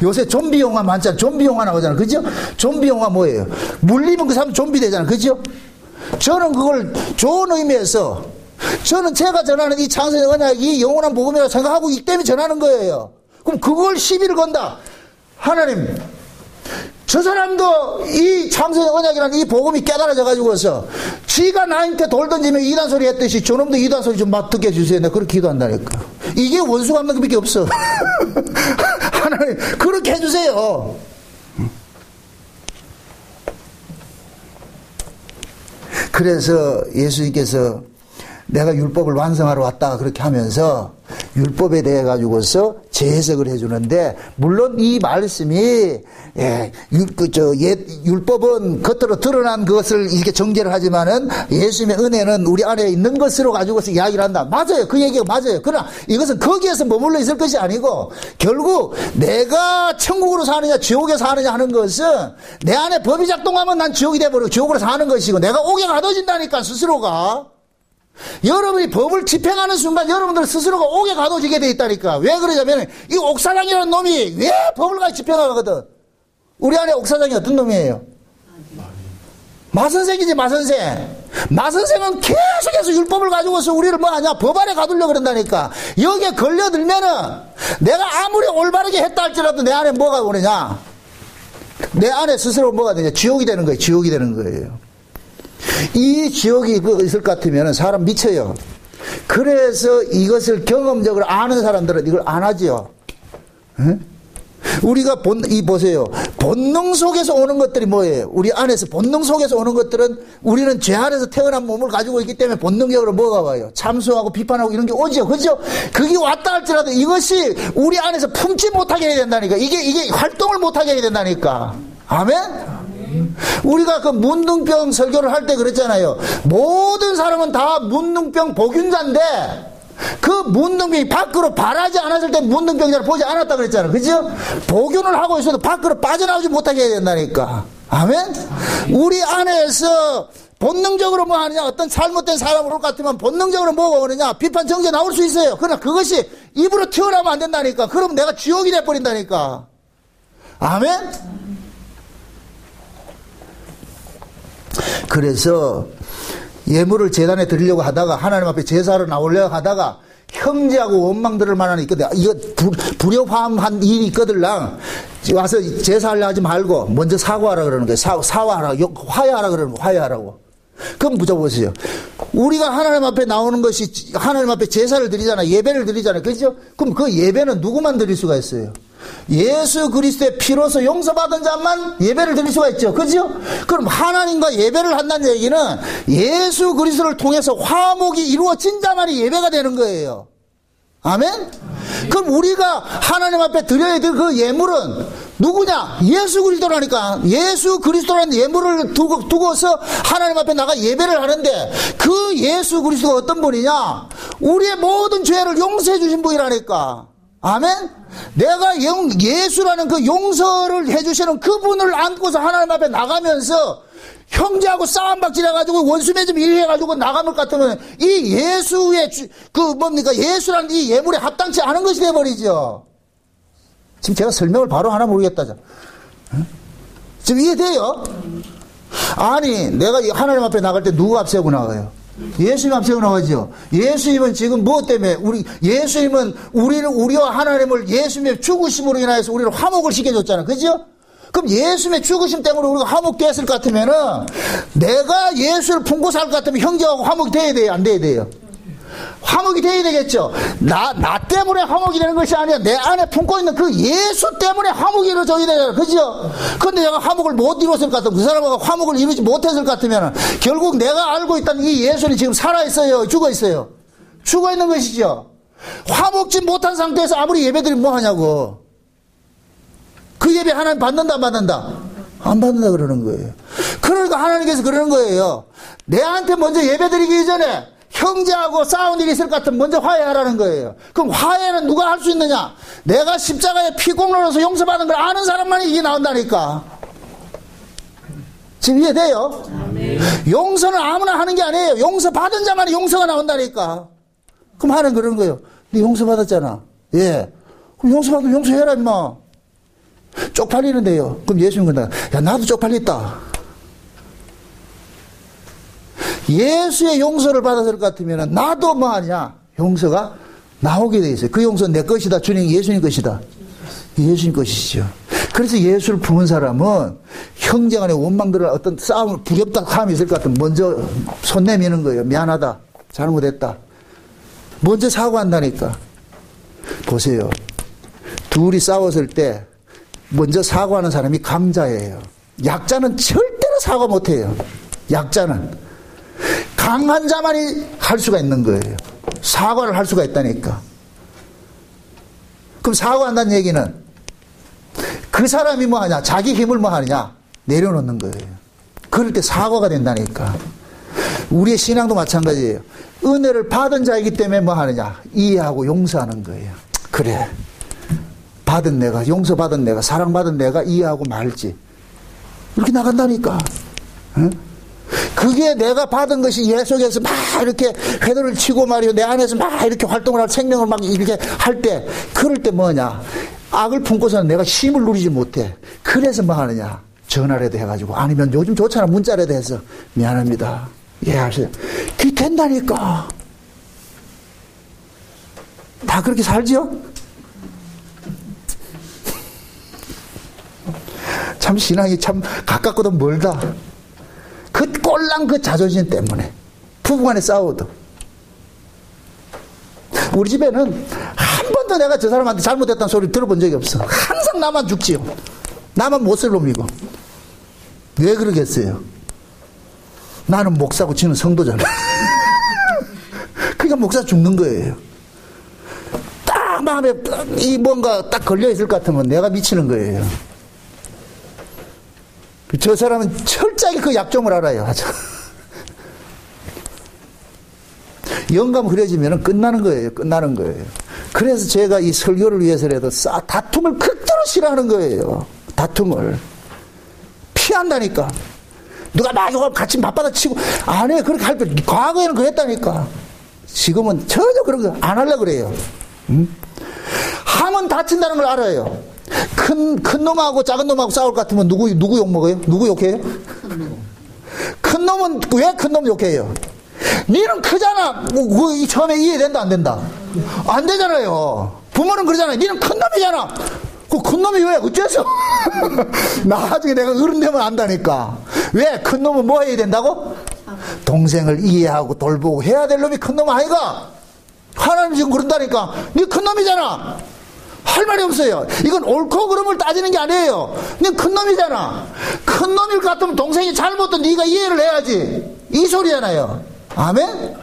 요새 좀비 영화 많잖아. 좀비 영화 나오잖아. 그죠? 좀비 영화 뭐예요? 물리면 그 사람 좀비 되잖아. 그죠? 저는 그걸 좋은 의미에서, 저는 제가 전하는 이 창세의 언약이 영원한 복음이라고 생각하고 있기 때문에 전하는 거예요. 그럼 그걸 시비를 건다. 하나님, 저 사람도 이 창세의 언약이라는 이 복음이 깨달아져 가지고서 지가 나한테 돌 던지면 이단 소리 했듯이 저놈도 이단 소리 좀 막 듣게 해주세요. 내가 그렇게 기도한다니까. 이게 원수가 없는 것밖에 없어. 하나님, 그렇게 해주세요. 그래서 예수님께서 내가 율법을 완성하러 왔다 그렇게 하면서 율법에 대해 가지고서 재해석을 해주는데, 물론 이 말씀이 율법은 겉으로 드러난 것을 이렇게 정죄를 하지만은 예수님의 은혜는 우리 안에 있는 것으로 가지고서 이야기를 한다. 맞아요. 그 얘기가 맞아요. 그러나 이것은 거기에서 머물러 있을 것이 아니고, 결국 내가 천국으로 사느냐 지옥에 사느냐 하는 것은 내 안에 법이 작동하면 난 지옥이 돼버리고 지옥으로 사는 것이고, 내가 옥에 가둬진다니까, 스스로가. 여러분이 법을 집행하는 순간 여러분들 스스로가 옥에 가둬지게 돼 있다니까. 왜 그러냐면 이 옥사장이라는 놈이 왜 법을 가지고 집행하거든. 우리 안에 옥사장이 어떤 놈이에요? 마선생이지, 마선생. 마선생은 계속해서 율법을 가지고서 우리를 뭐 하냐? 법 안에 가두려고 그런다니까. 여기에 걸려들면은 내가 아무리 올바르게 했다 할지라도 내 안에 뭐가 오느냐? 내 안에 스스로 뭐가 되냐? 지옥이 되는 거예요. 지옥이 되는 거예요. 이 지옥이 있을 것 같으면 사람 미쳐요. 그래서 이것을 경험적으로 아는 사람들은 이걸 안 하죠. 에? 우리가 보세요. 본능 속에서 오는 것들이 뭐예요? 우리 안에서 본능 속에서 오는 것들은, 우리는 죄 안에서 태어난 몸을 가지고 있기 때문에 본능적으로 뭐가 와요? 참소하고 비판하고 이런 게 오죠. 그죠? 그게 왔다 할지라도 이것이 우리 안에서 품지 못하게 해야 된다니까. 이게 활동을 못하게 해야 된다니까. 아멘? 우리가 그 문둥병 설교를 할 때 그랬잖아요. 모든 사람은 다 문둥병 복균자인데 그 문둥병이 밖으로 발하지 않았을 때 문둥병자를 보지 않았다 그랬잖아요. 그죠? 복균을 하고 있어도 밖으로 빠져나오지 못하게 해야 된다니까. 아멘? 우리 안에서 본능적으로 뭐 하느냐? 어떤 잘못된 사람을 올 것 같으면 본능적으로 뭐가 오느냐? 비판 정죄 나올 수 있어요. 그러나 그것이 입으로 튀어나오면 안 된다니까. 그러면 내가 지옥이 돼버린다니까. 아멘? 그래서 예물을 제단에 드리려고 하다가, 하나님 앞에 제사로 나오려고 하다가 형제하고 원망 들을 만한 있거든. 이거 불협화음한 일이 있거들랑 와서 제사하려 하지 말고 먼저 사과하라 그러는 거예요. 사과하라, 화해하라 그러는 거예요. 화해하라고. 그럼 묻어보세요. 우리가 하나님 앞에 나오는 것이 하나님 앞에 제사를 드리잖아요. 예배를 드리잖아요. 그렇죠? 그럼 그 예배는 누구만 드릴 수가 있어요? 예수 그리스도의 피로서 용서받은 자만 예배를 드릴 수가 있죠. 그죠? 그럼 하나님과 예배를 한다는 얘기는 예수 그리스도를 통해서 화목이 이루어진 자만이 예배가 되는 거예요. 아멘? 그럼 우리가 하나님 앞에 드려야 될 그 예물은 누구냐? 예수 그리스도라니까. 예수 그리스도라는 예물을 두고서 하나님 앞에 나가 예배를 하는데 그 예수 그리스도가 어떤 분이냐? 우리의 모든 죄를 용서해 주신 분이라니까. 아멘? 내가 예수라는 그 용서를 해주시는 그분을 안고서 하나님 앞에 나가면서 형제하고 싸움박질해가지고 원수 맺음 일해가지고 나가면 같으면 이 예수의 예수라는 이 예물에 합당치 않은 것이 돼버리죠. 지금 제가 설명을 바로 하나 모르겠다. 지금 이해돼요? 아니 내가 하나님 앞에 나갈 때 누구 앞세우고 나가요? 예수님 앞세우고 나가죠. 예수님은 지금 무엇 때문에 예수님은 우리와 하나님을 예수님의 죽으심으로 인하여서 우리를 화목을 시켜줬잖아. 그죠? 그럼 예수님의 죽으심 때문에 우리가 화목됐을 것 같으면은 내가 예수를 품고 살 것 같으면 형제하고 화목이 돼야 돼요? 안 돼야 돼요? 화목이 돼야 되겠죠. 나 때문에 화목이 되는 것이 아니라 내 안에 품고 있는 그 예수 때문에 화목이 이루어져야 되잖아요. 그죠? 근데 내가 화목을 못 이루었을 것 같으면 그 사람하고 화목을 이루지 못했을 것 같으면 결국 내가 알고 있다는 이 예수는 지금 살아있어요? 죽어있어요? 죽어있는 것이죠. 화목지 못한 상태에서 아무리 예배드리면 뭐 하냐고. 그 예배 하나님 받는다 안 받는다? 안 받는다 그러는 거예요. 그러니까 하나님께서 그러는 거예요. 내한테 먼저 예배드리기 전에 형제하고 싸운 일이 있을 것 같으면 먼저 화해하라는 거예요. 그럼 화해는 누가 할 수 있느냐? 내가 십자가에 피공로로서 용서받은 걸 아는 사람만이 이게 나온다니까. 지금 이해돼요? 용서는 아무나 하는 게 아니에요. 용서받은 자만이 용서가 나온다니까. 그럼 하나님 그러는 거예요. 네 용서받았잖아. 예. 그럼 용서받으면 용서해라 임마. 쪽팔리는데요. 그럼 예수님 그런다. 야 나도 쪽팔렸다. 예수의 용서를 받았을 것 같으면 나도 뭐 하냐? 용서가 나오게 돼 있어요. 그 용서는 내 것이다. 주님 예수님 것이다. 예수님 것이죠. 그래서 예수를 품은 사람은 형제 간의 원망들을 어떤 싸움을 부렵다함이 있을 것 같으면 먼저 손 내미는 거예요. 미안하다. 잘못했다. 먼저 사과한다니까. 보세요. 둘이 싸웠을 때 먼저 사과하는 사람이 강자예요. 약자는 절대로 사과 못해요. 약자는. 강한 자만이 할 수가 있는 거예요. 사과를 할 수가 있다니까. 그럼 사과한다는 얘기는 그 사람이 뭐 하냐? 자기 힘을 뭐 하느냐? 내려놓는 거예요. 그럴 때 사과가 된다니까. 우리의 신앙도 마찬가지예요. 은혜를 받은 자이기 때문에 뭐 하느냐? 이해하고 용서하는 거예요. 그래. 받은 내가, 용서받은 내가, 사랑받은 내가 이해하고 말지. 이렇게 나간다니까. 응? 그게 내가 받은 것이 예 속에서 막 이렇게 회도를 치고 말이요. 내 안에서 막 이렇게 활동을 할 생명을 막 이렇게 할 때, 그럴 때 뭐냐. 악을 품고서는 내가 힘을 누리지 못해. 그래서 뭐 하느냐. 전화라도 해가지고. 아니면 요즘 좋잖아. 문자라도 해서. 미안합니다. 이해하세요. 그게 된다니까. 다 그렇게 살죠? 참 신앙이 참 가깝고도 멀다. 그 꼴랑 그 자존심 때문에 부부간에 싸워도. 우리 집에는 한 번도 내가 저 사람한테 잘못했다는 소리 들어본 적이 없어. 항상 나만 죽지요. 나만 못 쓸 놈이고. 왜 그러겠어요? 나는 목사고 지는 성도잖아. 그러니까 목사 죽는 거예요. 딱 마음에 이 뭔가 딱 걸려있을 것 같으면 내가 미치는 거예요. 저 사람은 철저하게 그 약점을 알아요. 영감 그려지면 끝나는 거예요. 끝나는 거예요. 그래서 제가 이 설교를 위해서라도 다툼을 극도로 싫어하는 거예요. 다툼을. 피한다니까. 누가 나하고 같이 맞받아 치고 안 해. 그렇게 할 때 과거에는 그랬다니까. 지금은 전혀 그런 거 안 하려고 그래요. 응? 하면 다친다는 걸 알아요. 큰 놈하고 작은 놈하고 싸울 것 같으면 누구 욕먹어요? 누구 욕해요? 큰 놈은 왜 큰 놈 욕해요? 니는 크잖아. 처음에 이해된다 안 된다? 안 되잖아요. 부모는 그러잖아요. 니는 큰 놈이잖아. 그 큰 놈이 왜 어째서? 나중에 내가 어른 되면 안다니까. 왜? 큰 놈은 뭐 해야 된다고? 동생을 이해하고 돌보고 해야 될 놈이 큰 놈 아이가? 하나님 지금 그런다니까. 니 큰 놈이잖아. 할 말이 없어요. 이건 옳고 그름을 따지는 게 아니에요. 니 큰 놈이잖아. 큰 놈일 것 같으면 동생이 잘못도 네가 이해를 해야지. 이 소리잖아요. 아멘?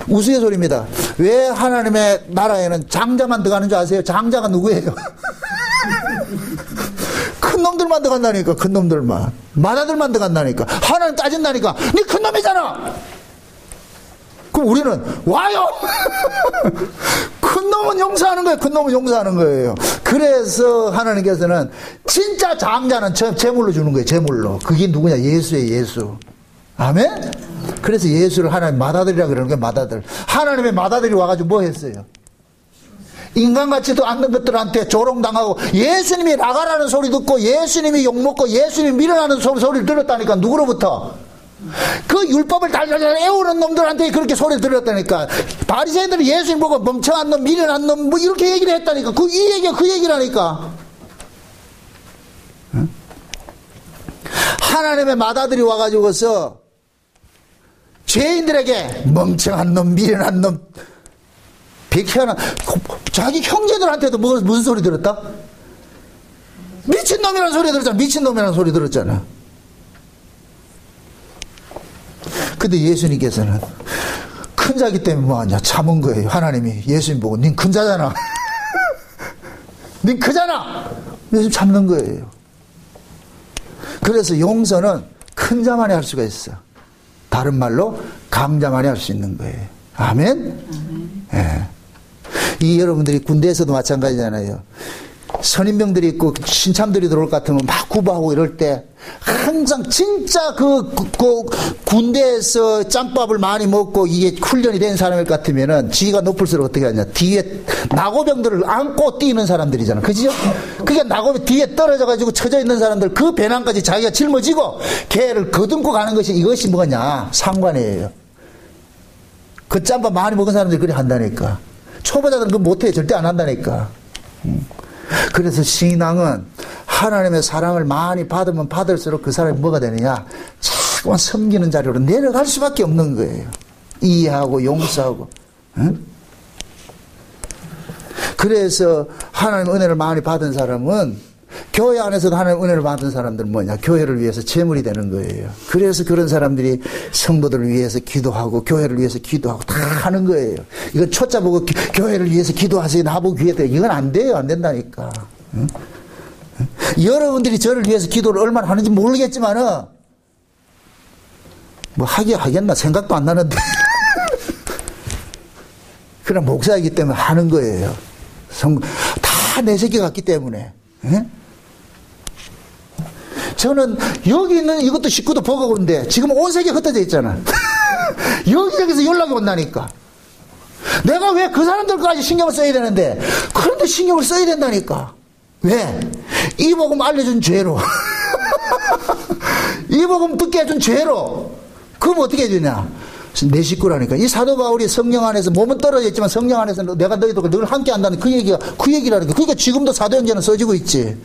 우스갯소리입니다. 왜 하나님의 나라에는 장자만 들어가는 줄 아세요? 장자가 누구예요? 큰 놈들만 들어간다니까. 큰 놈들만. 마다들만 들어간다니까. 하나님 따진다니까. 니 큰 놈이잖아. 그럼 우리는 와요. 큰 놈은 용서하는 거예요. 큰 놈은 용서하는 거예요. 그래서 하나님께서는 진짜 장자는 제물로 주는 거예요. 제물로. 그게 누구냐? 예수예요. 예수. 아멘? 그래서 예수를 하나님 맏아들이라 그러는 거예요. 맏아들. 하나님의 맏아들이 와가지고 뭐 했어요? 인간같지도 않는 것들한테 조롱당하고 예수님이 나가라는 소리 듣고 예수님이 욕먹고 예수님이 밀어나는 소리를 들었다니까. 누구로부터? 그 율법을 달달달 애우는 놈들한테 그렇게 소리 들었다니까. 바리새인들이 예수님 보고 멍청한 놈, 미련한 놈, 뭐 이렇게 얘기를 했다니까. 이 얘기가 그 얘기라니까. 응? 하나님의 맏아들이 와가지고서 죄인들에게 멍청한 놈, 미련한 놈, 백혈한 자기 형제들한테도 무슨 소리 들었다? 미친놈이라는 소리 들었잖아. 미친놈이라는 소리 들었잖아. 근데 예수님께서는 큰 자기 때문에 뭐하냐? 참은 거예요. 하나님이 예수님 보고 닌 큰 자잖아. 닌 크잖아. 예수님 참는 거예요. 그래서 용서는 큰 자만이 할 수가 있어. 다른 말로 강자만이 할 수 있는 거예요. 아멘? 예. 이 여러분들이 군대에서도 마찬가지잖아요. 선임병들이 있고 신참들이 들어올 것 같으면 막 구보하고 이럴 때 항상 진짜 그 군대에서 짬밥을 많이 먹고 이게 훈련이 된 사람일 것 같으면은 지가 높을수록 어떻게 하냐. 뒤에 나고병들을 안고 뛰는 사람들이잖아. 그죠? 그게 나고병 뒤에 떨어져가지고 처져 있는 사람들 그 배낭까지 자기가 짊어지고 걔를 거듬고 가는 것이 이것이 뭐냐. 상관이에요. 그 짬밥 많이 먹은 사람들이 그렇게 한다니까. 초보자들은 그거 못해. 절대 안 한다니까. 그래서 신앙은 하나님의 사랑을 많이 받으면 받을수록 그 사람이 뭐가 되느냐? 자꾸만 섬기는 자리로 내려갈 수밖에 없는 거예요. 이해하고 용서하고. 응? 그래서 하나님 은혜를 많이 받은 사람은 교회 안에서도 하나님 은혜를 받은 사람들은 뭐냐? 교회를 위해서 제물이 되는 거예요. 그래서 그런 사람들이 성도들을 위해서 기도하고 교회를 위해서 기도하고 다 하는 거예요. 이건 초짜 보고 교회를 위해서 기도하세요. 나보고 기도해요. 이건 안 돼요. 안 된다니까. 응? 응? 여러분들이 저를 위해서 기도를 얼마나 하는지 모르겠지만은 뭐 하겠나 생각도 안 나는데 그냥 목사이기 때문에 하는 거예요. 다 내 새끼 같기 때문에. 응? 저는 여기 있는 이것도 식구도 보고 그런데 지금 온 세계 흩어져 있잖아. 여기저기서 연락이 온다니까. 내가 왜 그 사람들까지 신경을 써야 되는데 그런데 신경을 써야 된다니까. 왜? 이 복음 알려준 죄로 이 복음 듣게 해준 죄로. 그럼 어떻게 해주냐? 내 식구라니까. 이 사도 바울이 성령 안에서 몸은 떨어져 있지만 성령 안에서 내가 너희들과 늘 함께 한다는 그 얘기라니까. 그러니까 지금도 사도행전은 써지고 있지.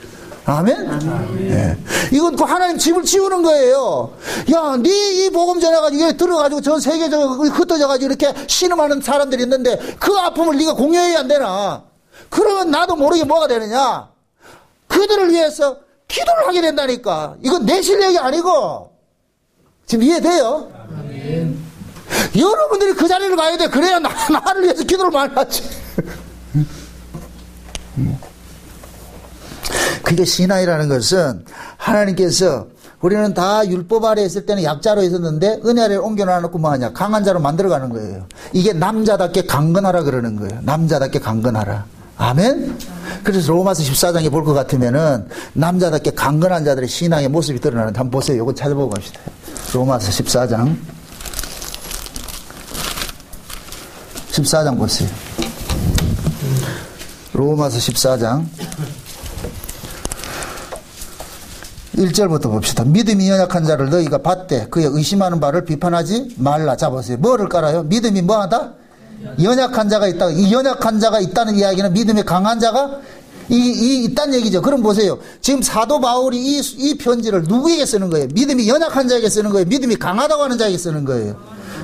아멘? 예. 이건 그 하나님 집을 치우는 거예요. 야, 네 이 복음 전해가지고 들어가지고 전 세계적으로 흩어져가지고 이렇게 신음하는 사람들이 있는데 그 아픔을 네가 공유해야 안 되나? 그러면 나도 모르게 뭐가 되느냐? 그들을 위해서 기도를 하게 된다니까. 이건 내 실력이 아니고. 지금 이해돼요? 아멘. 여러분들이 그 자리를 가야 돼. 그래야 나를 위해서 기도를 많이 하지. 그게 신앙이라는 것은 하나님께서 우리는 다 율법 아래 있을 때는 약자로 있었는데 은혜 아래에 옮겨놔놓고 뭐하냐? 강한 자로 만들어가는 거예요. 이게 남자답게 강건하라 그러는 거예요. 남자답게 강건하라. 아멘? 그래서 로마서 14장에 볼 것 같으면은 남자답게 강건한 자들의 신앙의 모습이 드러나는데 한번 보세요. 이거 찾아보고 갑시다. 로마서 14장 14장 보세요. 로마서 14장 1절부터 봅시다. 믿음이 연약한 자를 너희가 받되 그의 의심하는 바를 비판하지 말라. 자 보세요. 뭐를 깔아요? 믿음이 뭐하다? 연약한 자가 있다. 이 연약한 자가 있다는 이야기는 믿음이 강한 자가 있다는 얘기죠. 그럼 보세요. 지금 사도 바울이 이 편지를 누구에게 쓰는 거예요? 믿음이 연약한 자에게 쓰는 거예요? 믿음이 강하다고 하는 자에게 쓰는 거예요?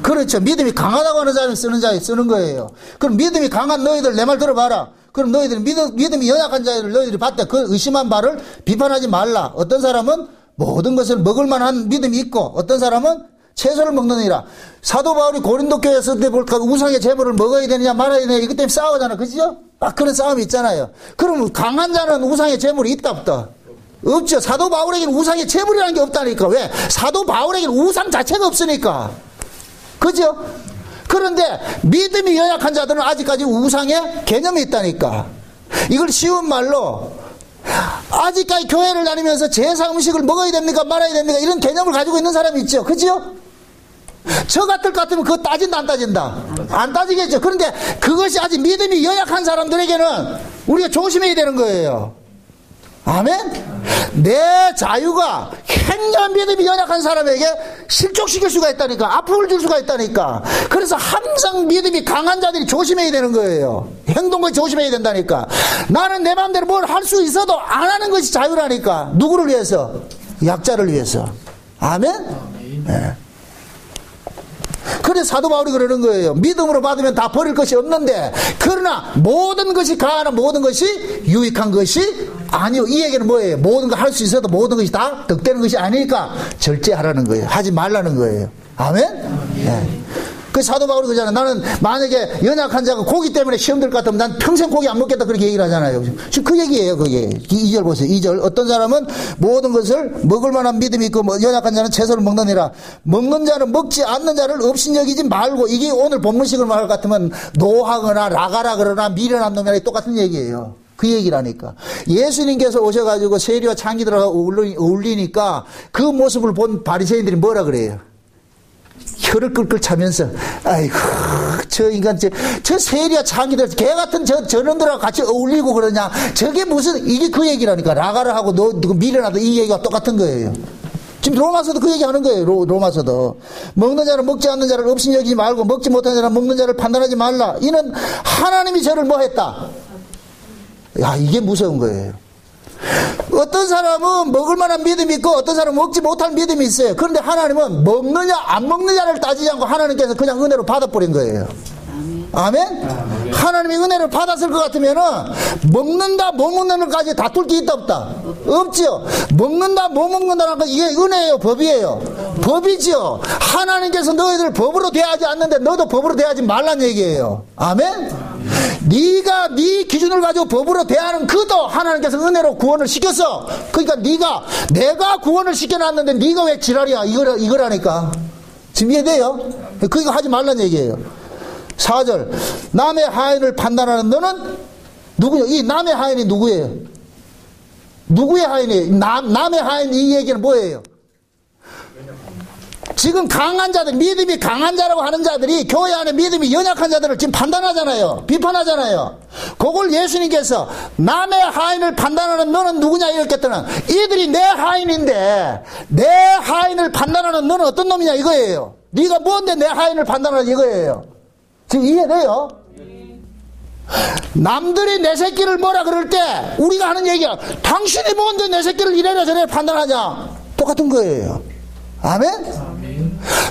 그렇죠. 믿음이 강하다고 하는 자에게 쓰는 자에게 쓰는 거예요. 그럼 믿음이 강한 너희들 내 말 들어봐라. 그럼 너희들이 믿음이 연약한 자를 너희들이 봤다. 그 의심한 바를 비판하지 말라. 어떤 사람은 모든 것을 먹을 만한 믿음이 있고 어떤 사람은 채소를 먹느니라. 사도 바울이 고린도 교회에 있을 때 볼까 우상의 제물을 먹어야 되느냐 말아야 되느냐 이것 때문에 싸우잖아. 그죠? 막 그런 싸움이 있잖아요. 그럼 강한 자는 우상의 제물이 있다 없다? 없죠. 사도 바울에게는 우상의 제물이라는 게 없다니까. 왜? 사도 바울에게는 우상 자체가 없으니까. 그죠? 그런데 믿음이 연약한 자들은 아직까지 우상의 개념이 있다니까. 이걸 쉬운 말로 아직까지 교회를 다니면서 제사 음식을 먹어야 됩니까 말아야 됩니까 이런 개념을 가지고 있는 사람이 있죠. 그죠? 저 같을 것 같으면 그거 따진다 안 따진다? 안 따지겠죠. 그런데 그것이 아직 믿음이 연약한 사람들에게는 우리가 조심해야 되는 거예요. 아멘? 내 자유가 행여 믿음이 연약한 사람에게 실족시킬 수가 있다니까. 아픔을 줄 수가 있다니까. 그래서 항상 믿음이 강한 자들이 조심해야 되는 거예요. 행동을 조심해야 된다니까. 나는 내 마음대로 뭘 할 수 있어도 안 하는 것이 자유라니까. 누구를 위해서? 약자를 위해서. 아멘? 네. 그래서 사도 바울이 그러는 거예요. 믿음으로 받으면 다 버릴 것이 없는데 그러나 모든 것이 가하나 모든 것이 유익한 것이 아니요. 이 얘기는 뭐예요? 모든 거 할 수 있어도 모든 것이 다 득되는 것이 아니니까 절제하라는 거예요. 하지 말라는 거예요. 아멘? 네. 그 사도 바울이 그러잖아요. 나는 만약에 연약한 자가 고기 때문에 시험 들 것 같으면 난 평생 고기 안 먹겠다 그렇게 얘기를 하잖아요. 지금 그 얘기예요. 그게 2절 보세요. 2절 어떤 사람은 모든 것을 먹을 만한 믿음이 있고 연약한 자는 채소를 먹느니라. 먹는 자는 먹지 않는 자를 업신여기지 말고. 이게 오늘 본문식을 말할 것 같으면 노하거나 라가라 그러나 미련한 놈이랑 똑같은 얘기예요. 그 얘기라니까. 예수님께서 오셔가지고 세리와 창기들하고 어울리니까 그 모습을 본 바리새인들이 뭐라 그래요? 혀를 끌끌 차면서 아이고 저 인간 저 세리와 창기들 개 같은 저놈들하고 같이 어울리고 그러냐. 저게 무슨 이게 그 얘기라니까. 라가를 하고 너 미련하다 이 얘기가 똑같은 거예요. 지금 로마서도 그 얘기하는 거예요. 로마서도 먹는 자는 먹지 않는 자를 업신여기지 말고 먹지 못하는 자는 먹는 자를 판단하지 말라. 이는 하나님이 저를 뭐 했다. 야 이게 무서운 거예요. 어떤 사람은 먹을 만한 믿음이 있고 어떤 사람은 먹지 못할 믿음이 있어요. 그런데 하나님은 먹느냐 안 먹느냐를 따지지 않고 하나님께서 그냥 은혜로 받아버린 거예요. 아멘? 하나님이 은혜를 받았을 것 같으면은 먹는다 못 먹는 것까지 다툴 게 있다 없다? 없죠. 먹는다 못 먹는다는 건 이게 은혜예요 법이에요? 법이죠. 하나님께서 너희들 법으로 대하지 않는데 너도 법으로 대하지 말란 얘기예요. 아멘? 네가 네 기준을 가지고 법으로 대하는 그도 하나님께서 은혜로 구원을 시켰어. 그러니까 내가 구원을 시켜놨는데 네가 왜 지랄이야 이거라니까. 지금 이해돼요? 그거 하지 말란 얘기예요. 4절 남의 하인을 판단하는 너는 누구냐? 이 남의 하인이 누구예요? 누구의 하인이에요? 남의 하인 이 얘기는 뭐예요? 지금 강한 자들, 믿음이 강한 자라고 하는 자들이 교회 안에 믿음이 연약한 자들을 지금 판단하잖아요. 비판하잖아요. 그걸 예수님께서 남의 하인을 판단하는 너는 누구냐 이렇게 했더니 이들이 내 하인인데 내 하인을 판단하는 너는 어떤 놈이냐 이거예요. 네가 뭔데 내 하인을 판단하는 이거예요. 지금 이해돼요? 남들이 내 새끼를 뭐라 그럴 때 우리가 하는 얘기야. 당신이 뭔데 내 새끼를 이래라 저래라 판단하냐. 똑같은 거예요. 아멘?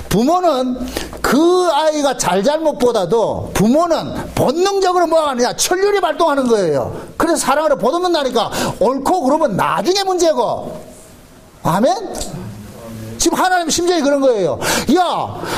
부모는 그 아이가 잘잘못보다도 부모는 본능적으로 뭐 하느냐 천륜이 발동하는 거예요. 그래서 사랑으로 보듬는다니까. 옳고 그러면 나중에 문제고. 아멘? 지금 하나님 심정이 그런 거예요. 야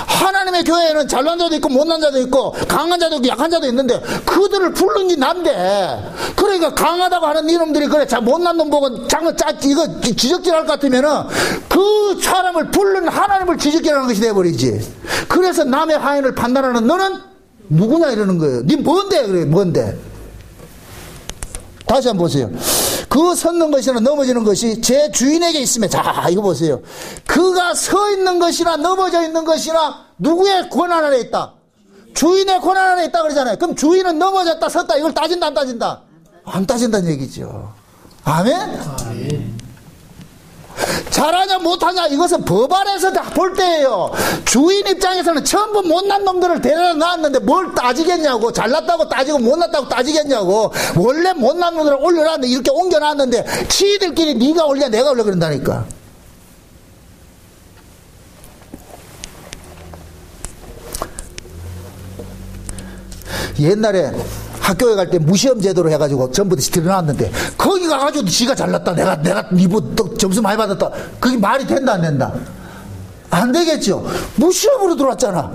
하나님의 교회에는 잘난 자도 있고 못난 자도 있고 강한 자도 있고 약한 자도 있는데 그들을 부른 게 난데 그러니까 강하다고 하는 이놈들이 그래 자 못난 놈 보고 이거 지적질할 것 같으면은 그 사람을 부른 하나님을 지적질하는 것이 돼버리지. 그래서 남의 하인을 판단하는 너는 누구냐 이러는 거예요. 니 뭔데 그래 뭔데. 다시 한번 보세요. 그 섰는 것이나 넘어지는 것이 제 주인에게 있으면 자 이거 보세요. 그가 서 있는 것이나 넘어져 있는 것이나 누구의 권한 안에 있다? 주인의 권한 안에 있다 그러잖아요. 그럼 주인은 넘어졌다 섰다 이걸 따진다 안 따진다? 안 따진다는 얘기죠. 아멘? 잘하냐 못하냐 이것은 법 안에서 볼 때예요. 주인 입장에서는 전부 못난 놈들을 데려다 놨는데 뭘 따지겠냐고. 잘났다고 따지고 못났다고 따지겠냐고. 원래 못난 놈들을 올려놨는데 이렇게 옮겨놨는데 지들끼리 네가 올려 내가 올려 그런다니까. 옛날에 학교에 갈 때 무시험 제도로 해가지고 전부 다 드러났는데 거기 가가지고 지가 잘났다 내가 니보 점수 많이 받았다 그게 말이 된다 안 된다? 안 되겠죠. 무시험으로 들어왔잖아.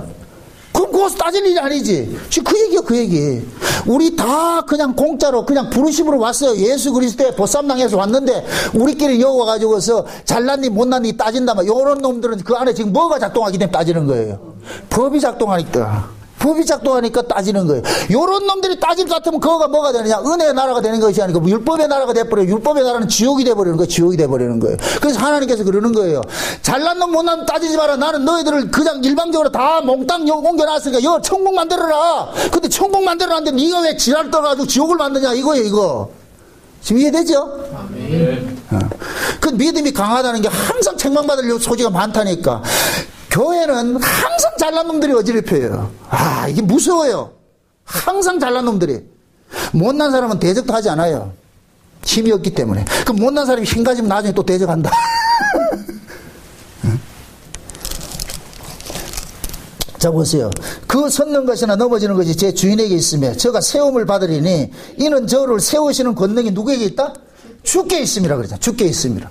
그럼 그것을 따질 일이 아니지. 지금 그 얘기야 그 얘기. 우리 다 그냥 공짜로 그냥 부르심으로 왔어요. 예수 그리스도의 보쌈당에서 왔는데 우리끼리 여기 와가지고서 잘났니 못났니 따진다면 요런 놈들은 그 안에 지금 뭐가 작동하기 때문에 따지는 거예요. 법이 작동하니까. 법이 작동하니까 따지는 거예요. 요런 놈들이 따질 것 같으면 그거가 뭐가 되느냐? 은혜의 나라가 되는 것이 아니고 율법의 나라가 돼버려요. 율법의 나라는 지옥이 돼버리는 거예요. 지옥이 돼버리는 거예요. 그래서 하나님께서 그러는 거예요. 잘난 놈 못난 놈 따지지 마라. 나는 너희들을 그냥 일방적으로 다 몽땅 옮겨놨으니까 여 천국 만들어라. 근데 천국 만들어놨는데 네가 왜 지랄 떠가지고 지옥을 만드냐 이거예요 이거. 지금 이해되죠? 아멘. 그 믿음이 강하다는 게 항상 책망받을 소지가 많다니까. 교회는 항상 잘난 놈들이 어지럽혀요. 아, 이게 무서워요. 항상 잘난 놈들이. 못난 사람은 대적도 하지 않아요. 힘이 없기 때문에. 그럼 못난 사람이 힘 가지면 나중에 또 대적한다. 자, 보세요. 그 섰는 것이나 넘어지는 것이 제 주인에게 있으며 저가 세움을 받으리니 이는 저를 세우시는 권능이 누구에게 있다? 주께 있음이라 그러잖아. 주께 있음이라.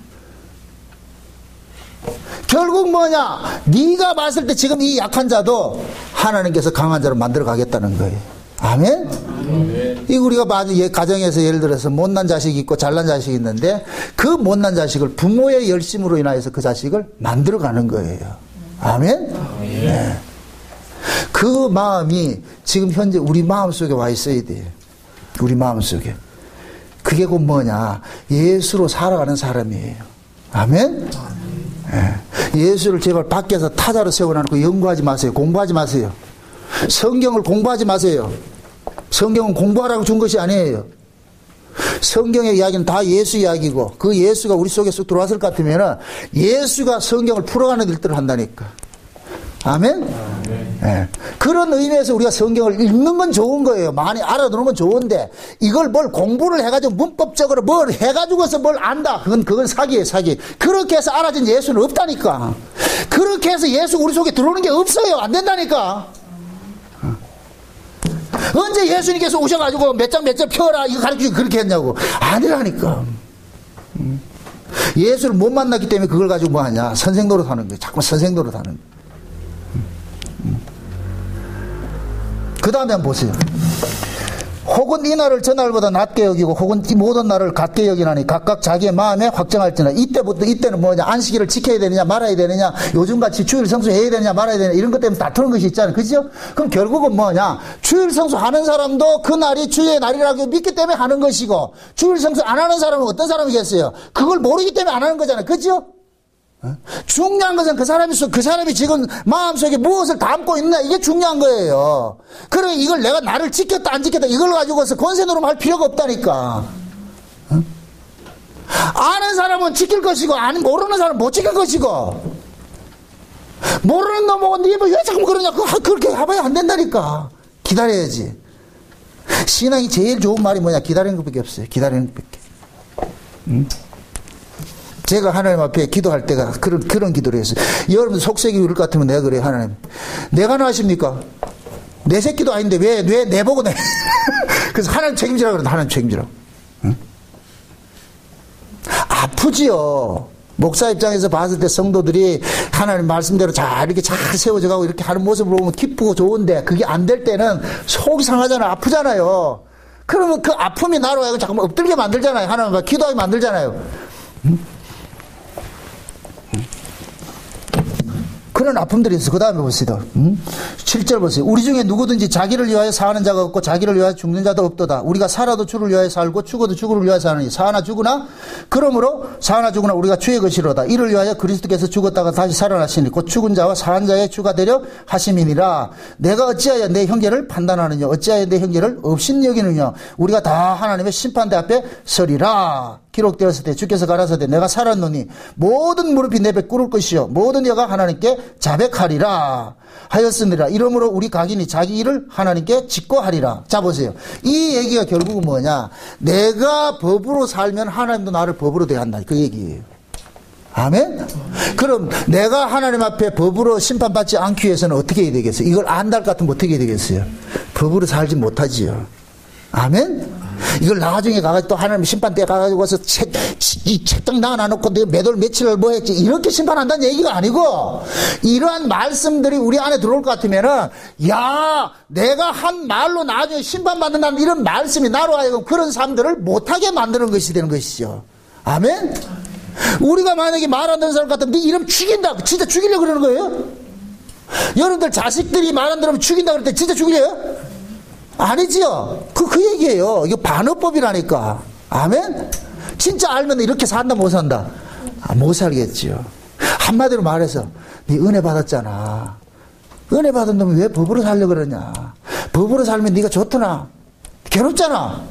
결국 뭐냐? 네가 봤을 때 지금 이 약한 자도 하나님께서 강한 자로 만들어 가겠다는 거예요. 아멘? 아멘. 이 우리가 가정에서 예를 들어서 못난 자식이 있고 잘난 자식이 있는데 그 못난 자식을 부모의 열심으로 인하여서 그 자식을 만들어 가는 거예요. 아멘? 아멘. 네. 그 마음이 지금 현재 우리 마음속에 와 있어야 돼요. 우리 마음속에. 그게 곧 뭐냐? 예수로 살아가는 사람이에요. 아멘? 예수를 제발 밖에서 타자로 세워놓고 연구하지 마세요. 공부하지 마세요. 성경을 공부하지 마세요. 성경은 공부하라고 준 것이 아니에요. 성경의 이야기는 다 예수 이야기고 그 예수가 우리 속에 쏙 들어왔을 것 같으면 예수가 성경을 풀어가는 일들을 한다니까. 아멘? 네. 그런 의미에서 우리가 성경을 읽는 건 좋은 거예요. 많이 알아두는 건 좋은데 이걸 뭘 공부를 해가지고 문법적으로 뭘 해가지고서 뭘 안다. 그건 사기예요, 사기. 그렇게 해서 알아진 예수는 없다니까. 그렇게 해서 예수 우리 속에 들어오는 게 없어요. 안 된다니까. 언제 예수님께서 오셔가지고 몇 장 펴라 이거 가르치고 그렇게 했냐고. 아니라니까. 예수를 못 만났기 때문에 그걸 가지고 뭐 하냐. 선생 노릇 하는 거예요. 자꾸 선생 노릇 하는 거예요. 그 다음에 한번 보세요. 혹은 이 날을 저 날보다 낮게 여기고 혹은 이 모든 날을 같게 여기나니 각각 자기의 마음에 확정할지나. 이때는 뭐냐? 안식일을 지켜야 되느냐 말아야 되느냐, 요즘같이 주일 성수해야 되느냐 말아야 되느냐 이런 것 때문에 다투는 것이 있잖아요. 그죠? 그럼 결국은 뭐냐? 주일 성수하는 사람도 그 날이 주의 날이라고 믿기 때문에 하는 것이고 주일 성수 안 하는 사람은 어떤 사람이겠어요? 그걸 모르기 때문에 안 하는 거잖아요. 그죠? 중요한 것은 그 사람이 지금 마음속에 무엇을 담고 있느냐 이게 중요한 거예요. 그래 이걸 내가 나를 지켰다 안 지켰다 이걸 가지고서 권세노름 할 필요가 없다니까. 아는 사람은 지킬 것이고 모르는 사람은 못 지킬 것이고. 모르는 놈하고 니 왜 자꾸 그러냐. 그렇게 해봐야 안 된다니까. 기다려야지. 신앙이 제일 좋은 말이 뭐냐? 기다리는 것밖에 없어요. 기다리는 것밖에. 제가 하나님 앞에 기도할 때가 그런 기도를 했어요. 여러분 속색이 울을 것 같으면 내가 그래요. 하나님 내가 나십니까? 내 새끼도 아닌데 왜 내보고 내 그래서 하나님 책임지라고 그러는데 하나님 책임지라고. 응? 아프지요. 목사 입장에서 봤을 때 성도들이 하나님 말씀대로 이렇게 잘 세워져 가고 이렇게 하는 모습을 보면 기쁘고 좋은데 그게 안 될 때는 속이 상하잖아요. 아프잖아요. 그러면 그 아픔이 나로 하여금 잠깐만 엎들게 만들잖아요. 하나님 앞에 기도하게 만들잖아요. 응? 그런 아픔들이 있어. 그 다음에 보시다. 7절 보세요. 우리 중에 누구든지 자기를 위하여 사는 자가 없고 자기를 위하여 죽는 자도 없도다. 우리가 살아도 주를 위하여 살고 죽어도 주를 위하여 사느니 사나 죽으나 그러므로 사나 죽으나 우리가 주의 것이로다. 이를 위하여 그리스도께서 죽었다가 다시 살아나시니 곧 죽은 자와 사한 자의 주가 되려 하심이니라. 내가 어찌하여 내 형제를 판단하느냐 어찌하여 내 형제를 업신 여기느냐. 우리가 다 하나님의 심판대 앞에 서리라. 기록되었을 때 주께서 가라사대 내가 살았노니 모든 무릎이 내 배 꿇을 것이요 모든 여가 하나님께 자백하리라 하였으니라. 이러므로 우리 각인이 자기 일을 하나님께 직고하리라. 자 보세요. 이 얘기가 결국은 뭐냐, 내가 법으로 살면 하나님도 나를 법으로 대한다, 그 얘기예요. 아멘? 그럼 내가 하나님 앞에 법으로 심판받지 않기 위해서는 어떻게 해야 되겠어요? 이걸 안달 같으면 어떻게 해야 되겠어요? 법으로 살지 못하지요. 아멘? 이걸 나중에 가가지고 또 하나님 심판대에 가가지고 와서 이 책장 나눠놓고 내가 몇 월 며칠을 뭐 했지, 이렇게 심판한다는 얘기가 아니고, 이러한 말씀들이 우리 안에 들어올 것 같으면은, 야, 내가 한 말로 나중에 심판받는다는 이런 말씀이 나로 하여금 그런 삶들을 못하게 만드는 것이 되는 것이죠. 아멘? 우리가 만약에 말 안 듣는 사람 같으면 네 이름 죽인다, 진짜 죽이려고 그러는 거예요? 여러분들 자식들이 말 안 들으면 죽인다 그럴 때 진짜 죽이려요? 아니지요. 그 얘기예요. 이거 반어법이라니까. 아멘? 진짜 알면 이렇게 산다 못 산다? 못 살겠지요. 한마디로 말해서 네 은혜 받았잖아. 은혜 받은 놈이 왜 법으로 살려고 그러냐. 법으로 살면 네가 좋더나. 괴롭잖아.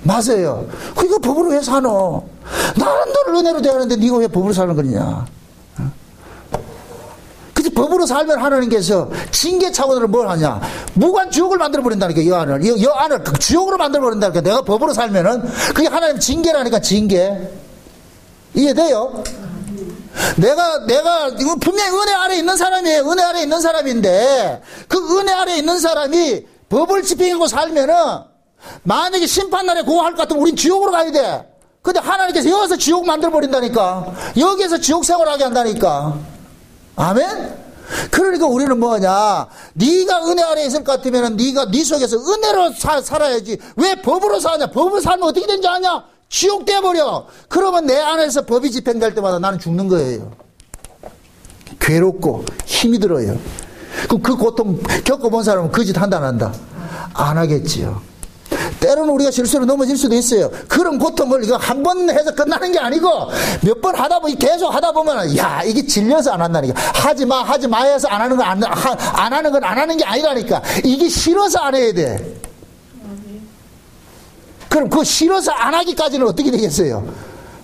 맞아요. 그러니까 법으로 왜 사노? 나는 너를 은혜로 대하는데 네가 왜 법으로 사는 거냐. 그치, 법으로 살면 하나님께서 징계 차원으로 뭘 하냐, 무관 지옥을 만들어버린다니까. 여 안을 지옥으로 만들어버린다니까. 내가 법으로 살면은 그게 하나님 징계라니까. 징계. 이해돼요? 내가 이거 분명히 은혜 아래 있는 사람이에요. 은혜 아래 있는 사람인데 그 은혜 아래 있는 사람이 법을 집행하고 살면은 만약에 심판날에 그거 할 것 같으면 우린 지옥으로 가야 돼. 근데 하나님께서 여기서 지옥 만들어버린다니까. 여기에서 지옥 생활하게 한다니까. 아멘? 그러니까 우리는 뭐냐, 네가 은혜 아래 있을 것 같으면 네가 네 속에서 은혜로 살아야지. 왜 법으로 사냐? 법으로 살면 어떻게 되는지 아냐? 지옥 돼버려. 그러면 내 안에서 법이 집행될 때마다 나는 죽는 거예요. 괴롭고 힘이 들어요. 그럼 그 고통 겪어본 사람은 그 짓 한다 안 한다? 안 하겠지요. 때로는 우리가 실수로 넘어질 수도 있어요. 그런 고통을 이거 한 번 해서 끝나는 게 아니고 몇 번 하다 보면, 계속 하다 보면, 야, 이게 질려서 안 한다니까. 하지 마 해서 안 하는 건 안 하는 게 아니라니까. 이게 싫어서 안 해야 돼. 그럼 그 싫어서 안 하기까지는 어떻게 되겠어요?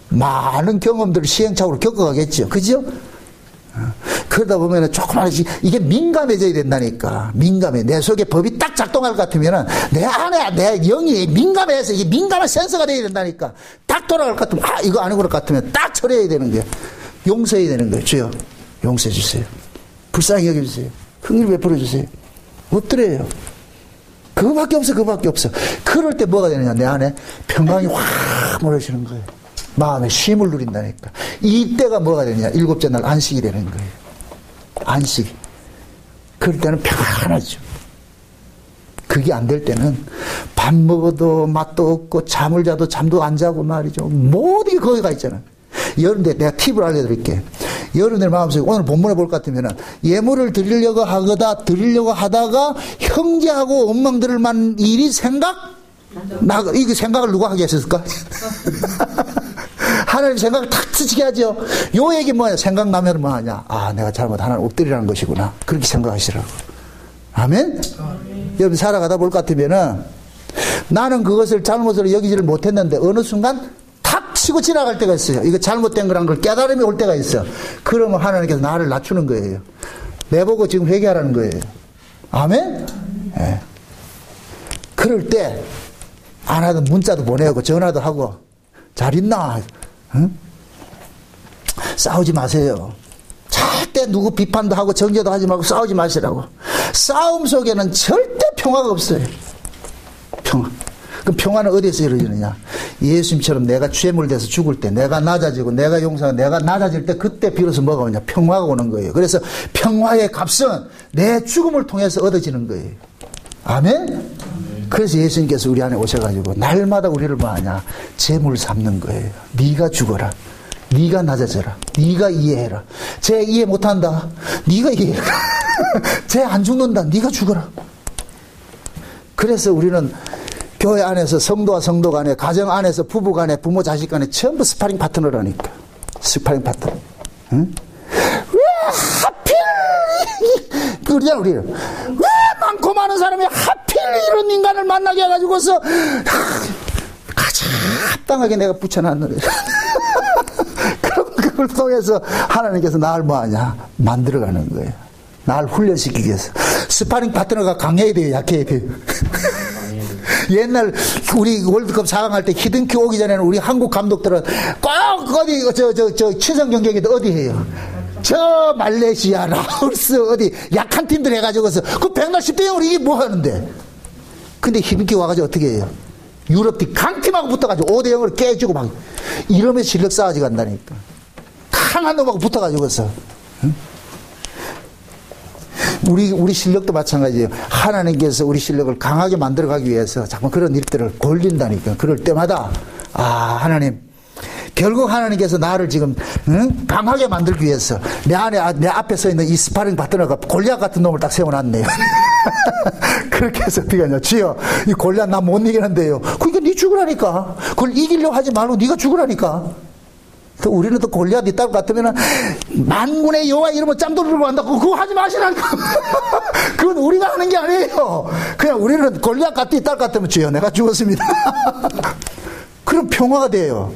많은 경험들을 시행착오로 겪어가겠죠. 그죠? 그러다 보면 조금씩 이게 민감해져야 된다니까. 민감해. 내 속에 법이 딱 작동할 것 같으면 내 안에 내 영이 민감해서 이게 민감한 센서가 돼야 된다니까. 딱 돌아갈 것 같으면, 이거 아니고 그럴 것 같으면 딱 처리해야 되는 거예요. 용서해야 되는 거예요. 주여, 용서해 주세요. 불쌍히 여겨주세요. 긍휼 베풀어 주세요. 없더래요. 그거밖에 없어. 그럴 때 뭐가 되느냐, 내 안에 평강이 확 몰아치는 거예요. 마음에 쉼을 누린다니까. 이때가 뭐가 되느냐, 일곱째 날 안식이 되는 거예요. 안식. 그럴 때는 편하죠. 그게 안 될 때는 밥 먹어도 맛도 없고 잠을 자도 잠도 안 자고 말이죠. 모든 게 거기 가 있잖아요. 여러분들, 내가 팁을 알려드릴게. 여러분들 마음속에 오늘 본문에 볼 것 같으면 예물을 드리려고 하다가 형제하고 원망 들을 만한 일이 이거 생각을 누가 하게 했을까? 하나님 생각을 탁 스치게 하죠. 요 얘기 뭐야? 생각나면 뭐 하냐? 내가 잘못 하나님 엎드리라는 것이구나. 그렇게 생각하시라고. 아멘? 여러분 살아가다 볼 것 같으면은 나는 그것을 잘못으로 여기지를 못했는데 어느 순간 탁 치고 지나갈 때가 있어요. 이거 잘못된 거라는 걸 깨달음이 올 때가 있어. 그러면 하나님께서 나를 낮추는 거예요. 내보고 지금 회개하라는 거예요. 아멘? 네. 그럴 때 안 하던 문자도 보내고 전화도 하고, 잘 있나? 응? 싸우지 마세요. 절대 누구 비판도 하고 정죄도 하지 말고 싸우지 마시라고. 싸움 속에는 절대 평화가 없어요. 평화. 그럼 평화는 어디에서 이루어지느냐? 예수님처럼 내가 죄물 돼서 죽을 때, 내가 낮아지고 내가 용서하고 내가 낮아질 때, 그때 비로소 뭐가 오냐? 평화가 오는 거예요. 그래서 평화의 값은 내 죽음을 통해서 얻어지는 거예요. 아멘? 그래서 예수님께서 우리 안에 오셔가지고 날마다 우리를 뭐하냐? 제물 삼는 거예요. 네가 죽어라. 네가 낮아져라. 네가 이해해라. 쟤 이해 못한다. 네가 이해해라. 쟤 안 죽는다. 네가 죽어라. 그래서 우리는 교회 안에서 성도와 성도 간에, 가정 안에서 부부 간에, 부모 자식 간에 전부 스파링 파트너라니까. 스파링 파트너. 응? 왜 하필 그러잖아. 우리는 왜 많고 많은 사람이 하필 이런 인간을 만나게 해가지고서 가자 합당하게 내가 붙여놨는데. 그럼 그걸 통해서 하나님께서 나를 뭐하냐? 만들어가는 거예요. 나를 훈련시키기 위해서. 스파링 파트너가 강해야 돼요? 약해야 돼요? 옛날 우리 월드컵 4강 할 때 히든큐 오기 전에는 우리 한국 감독들은 꼭 어디 친선 경기에도 어디 해요? 저 말레이시아, 라오스 어디 약한 팀들 해가지고서 그 110대 0으로 이게 뭐 하는데? 근데 히든큐 와가지고 어떻게 해요? 유럽팀 강팀하고 붙어가지고 5대 0으로 깨주고 막 이러면 실력 쌓아지 간다니까. 강한 놈하고 붙어가지고서. 응? 우리 실력도 마찬가지예요. 하나님께서 우리 실력을 강하게 만들어가기 위해서 자꾸 그런 일들을 걸린다니까. 그럴 때마다 하나님 결국 하나님께서 나를 지금 강하게 만들기 위해서 내 앞에 서 있는 이 스파링 파트너가 골리앗 같은 놈을 딱 세워놨네요. 그렇게 해서 어떻게 하냐. 주여 이 골리앗 나 못 이기는데요. 그러니까 네 죽으라니까. 그걸 이기려고 하지 말고 네가 죽으라니까. 또 우리는 또 골리앗이 있다고 같으면은 만군의 여호와 이름으로 짬도 들고 한다고 그거 하지 마시라니까. 그건 우리가 하는 게 아니에요. 그냥 우리는 골리앗 같이 있다고 같으면 주여 내가 죽었습니다. 그럼 평화가 돼요.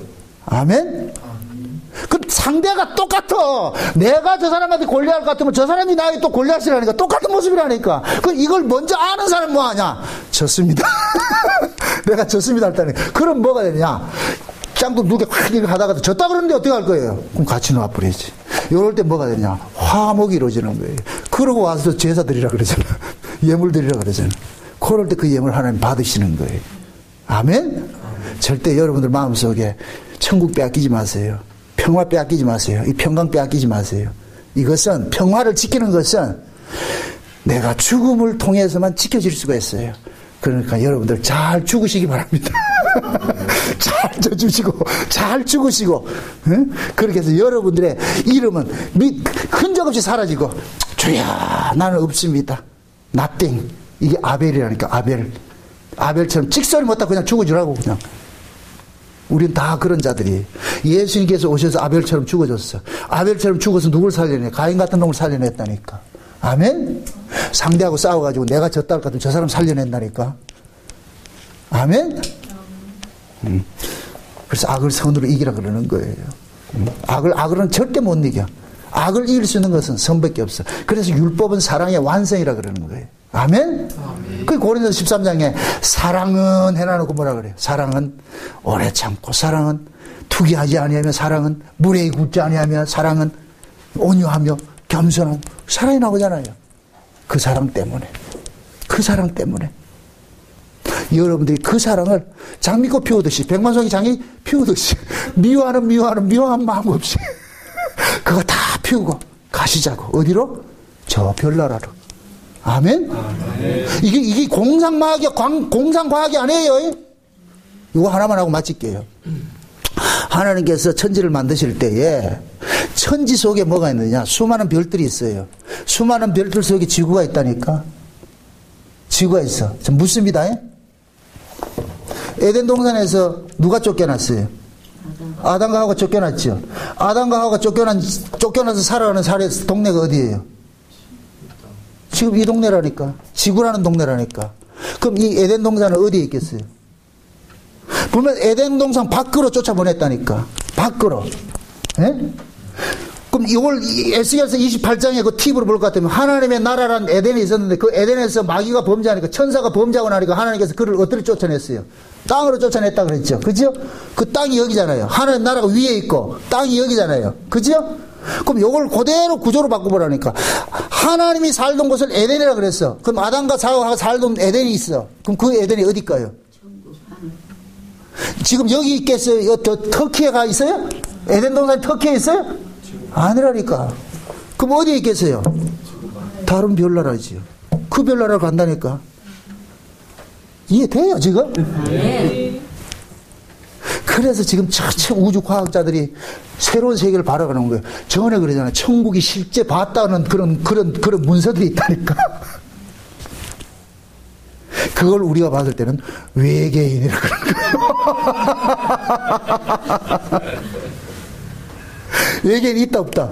아멘? 그럼 상대가 똑같아. 내가 저 사람한테 골리앗 같으면 저 사람이 나에게 또 골리앗이라니까. 똑같은 모습이라니까. 그럼 이걸 먼저 아는 사람 뭐 하냐? 졌습니다. 내가 졌습니다 할다니까. 그럼 뭐가 되냐? 짱도 누게 확 이렇게 하다가 졌다 그러는데 어떻게 할 거예요? 그럼 같이 놔버리지. 이럴 때 뭐가 되냐? 화목이 이루어지는 거예요. 그러고 와서 제사 드리라 그러잖아. 예물 드리라 그러잖아. 그럴 때 그 예물 하나님 받으시는 거예요. 아멘? 절대 여러분들 마음속에 천국 빼앗기지 마세요. 평화 빼앗기지 마세요. 이 평강 빼앗기지 마세요. 이것은 평화를 지키는 것은 내가 죽음을 통해서만 지켜질 수가 있어요. 그러니까 여러분들 잘 죽으시기 바랍니다. 잘 져주시고 잘 죽으시고 응? 그렇게 해서 여러분들의 이름은 흔적 없이 사라지고 주여 나는 없습니다. nothing. 이게 아벨이라니까. 아벨처럼 찍소리 못하고 그냥 죽어주라고. 그냥 우린 다 그런 자들이. 예수님께서 오셔서 아벨처럼 죽어줬어. 아벨처럼 죽어서 누굴 살려내? 가인 같은 놈을 살려냈다니까. 아멘? 상대하고 싸워가지고 내가 졌다 할 것 같으면 저 사람 살려낸다니까. 아멘? 그래서 악을 선으로 이기라 그러는 거예요. 악을은 절대 못 이겨. 악을 이길 수 있는 것은 선밖에 없어. 그래서 율법은 사랑의 완성이라 그러는 거예요. 아멘? 그 고린도서 13장에 사랑은 해놔놓고 뭐라 그래요? 사랑은 오래 참고, 사랑은 투기하지 아니하며, 사랑은 무례히 굽지 아니하며, 사랑은 온유하며 겸손하고, 사랑이 나오잖아요. 그 사랑 때문에. 여러분들이 그 사랑을 장미꽃 피우듯이, 백만송이 장이 피우듯이, 미워하는 마음 없이 그거 다 피우고 가시자고. 어디로? 저 별나라로. 아멘? 이게 공상과학이 아니에요. 이거 하나만 하고 마칠게요. 하나님께서 천지를 만드실 때에 천지 속에 뭐가 있느냐? 수많은 별들이 있어요. 수많은 별들 속에 지구가 있다니까. 지구가 있어. 전 묻습니다. 에덴 동산에서 누가 쫓겨났어요? 아담과 하와가 쫓겨났죠. 아담과 하와가 쫓겨나서 살아가는 동네가 어디예요? 지금 이 동네라니까. 지구라는 동네라니까. 그럼 이 에덴 동산은 어디에 있겠어요? 보면 에덴 동산 밖으로 쫓아보냈다니까. 밖으로. 예? 그럼 이걸 에스겔서 28장에 그 팁으로 볼 것 같으면 하나님의 나라란 에덴이 있었는데 그 에덴에서 마귀가 범죄하니까 천사가 범죄하고 나니까 하나님께서 그를 어떻게 쫓아냈어요? 땅으로 쫓아냈다 그랬죠. 그죠? 그 땅이 여기잖아요. 하나님 나라가 위에 있고 땅이 여기잖아요. 그죠? 그럼 요걸 그대로 구조로 바꿔보라니까. 하나님이 살던 곳을 에덴이라 그랬어. 그럼 아담과 하와가 살던 에덴이 있어. 그럼 그 에덴이 어딜까요? 지금 여기 있겠어요? 터키에 가 있어요? 에덴 동산 터키에 있어요? 아니라니까. 그럼 어디에 있겠어요? 다른 별나라지요. 그 별나라로 간다니까. 이해돼요 지금? 네. 그래서 지금 자체 우주 과학자들이 새로운 세계를 바라가는 거예요. 전에 그러잖아요. 천국이 실제 봤다는 그런 문서들이 있다니까. 그걸 우리가 봤을 때는 외계인이라고 그러는 거예요. 외계인이 있다 없다?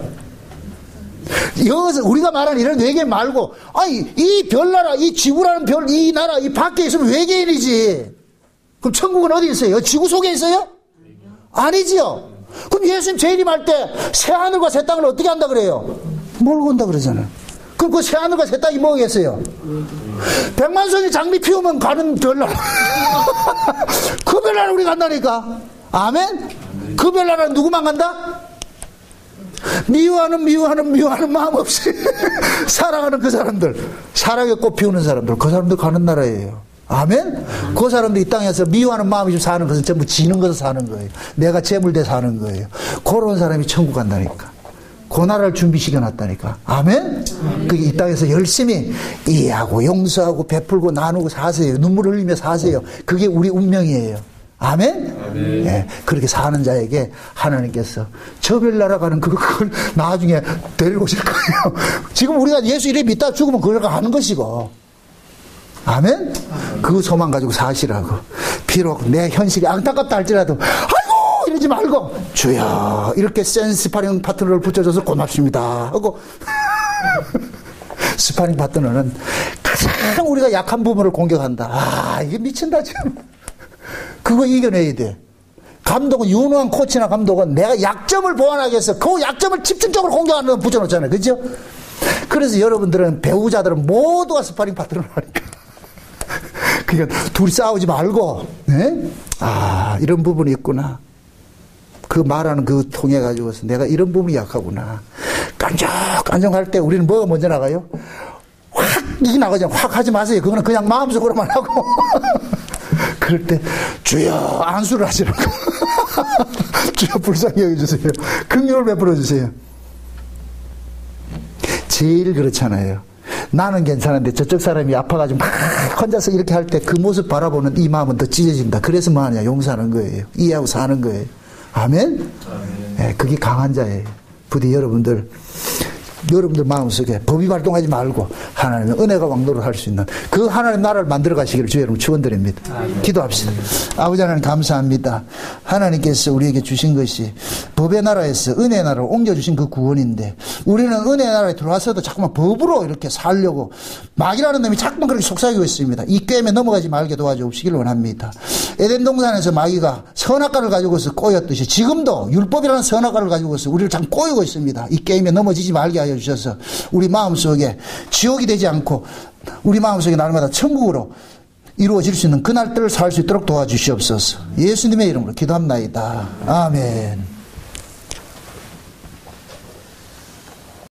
여기서 우리가 말하는 이런 외계인 말고, 아니 이 별나라, 이 지구라는 이 나라 이 밖에 있으면 외계인이지. 그럼 천국은 어디 있어요? 지구 속에 있어요? 아니지요. 그럼 예수님 재림할 때 새하늘과 새 땅을 어떻게 한다 그래요? 몰고 온다 그러잖아요. 그럼 그 새하늘과 새 땅이 뭐겠어요? 100만송이 장미 피우면 가는 별나라. 그 별나라 우리 간다니까. 아멘? 그 별나라 누구만 간다? 미워하는 마음 없이 사랑하는 그 사람들, 사랑의 꽃 피우는 사람들, 그 사람들 가는 나라예요. 아멘? 그 사람들 이 땅에서 미워하는 마음이 좀 사는 것은 전부 지는 것을 사는 거예요. 내가 재물돼 사는 거예요. 그런 사람이 천국 간다니까. 그 나라를 준비시켜 놨다니까. 아멘? 그게 이 땅에서 열심히 이해하고 용서하고 베풀고 나누고 사세요. 눈물 흘리며 사세요. 그게 우리 운명이에요. 아멘? 아멘. 예, 그렇게 사는 자에게 하나님께서 저 별나라 가는 그걸 나중에 데리고 오실 거예요. 지금 우리가 예수 이름 믿다 죽으면 그걸 가는 것이고. 아멘? 그 소망 가지고 사시라고. 비록 내 현실이 안타깝다 할지라도 아이고 이러지 말고 주여 이렇게 센 스파링 파트너를 붙여줘서 고맙습니다 하고 스파링 파트너는 가장 우리가 약한 부분을 공격한다. 아 이게 미친다 지금. 그거 이겨내야 돼. 감독은 유능한 코치나 감독은 내가 약점을 보완하기 위해서 그 약점을 집중적으로 공격하는 건 붙여놓잖아요. 그죠? 그래서 여러분들은 배우자들은 모두가 스파링 파트너를 하니까. 그러니까 둘이 싸우지 말고, 네? 아, 이런 부분이 있구나. 그 말하는 그 통해 가지고서 내가 이런 부분이 약하구나. 깐정할 때 우리는 뭐가 먼저 나가요? 확, 이게 나가잖아요. 확 하지 마세요. 그거는 그냥 마음속으로만 하고. 그럴 때, 주여, 안수를 하시라고. 주여, 불쌍히 여겨주세요. 긍휼을 베풀어 주세요. 제일 그렇잖아요. 나는 괜찮은데 저쪽 사람이 아파가지고 막 혼자서 이렇게 할 때 그 모습 바라보는 이 마음은 더 찢어진다. 그래서 뭐 하냐? 용서하는 거예요. 이해하고 사는 거예요. 아멘? 네, 그게 강한 자예요. 부디 여러분들 마음속에 법이 발동하지 말고 하나님의 은혜가 왕노를 할 수 있는 그 하나님 나라를 만들어 가시기를 주의 이름으로 축원드립니다. 기도합시다. 아버지 하나님 감사합니다. 하나님께서 우리에게 주신 것이 법의 나라에서 은혜의 나라로 옮겨주신 그 구원인데 우리는 은혜의 나라에 들어와서도 자꾸만 법으로 이렇게 살려고 마귀라는 놈이 자꾸만 그렇게 속삭이고 있습니다. 이 게임에 넘어가지 말게 도와주시기를 원합니다. 에덴 동산에서 마귀가 선악과를 가지고서 꼬였듯이 지금도 율법이라는 선악과를 가지고서 우리를 참 꼬이고 있습니다. 이 게임에 넘어지지 말게 하여 주셔서 우리 마음속에 지옥이 되지 않고 우리 마음속에 날마다 천국으로 이루어질 수 있는 그날들을 살 수 있도록 도와주시옵소서. 예수님의 이름으로 기도합나이다. 아멘.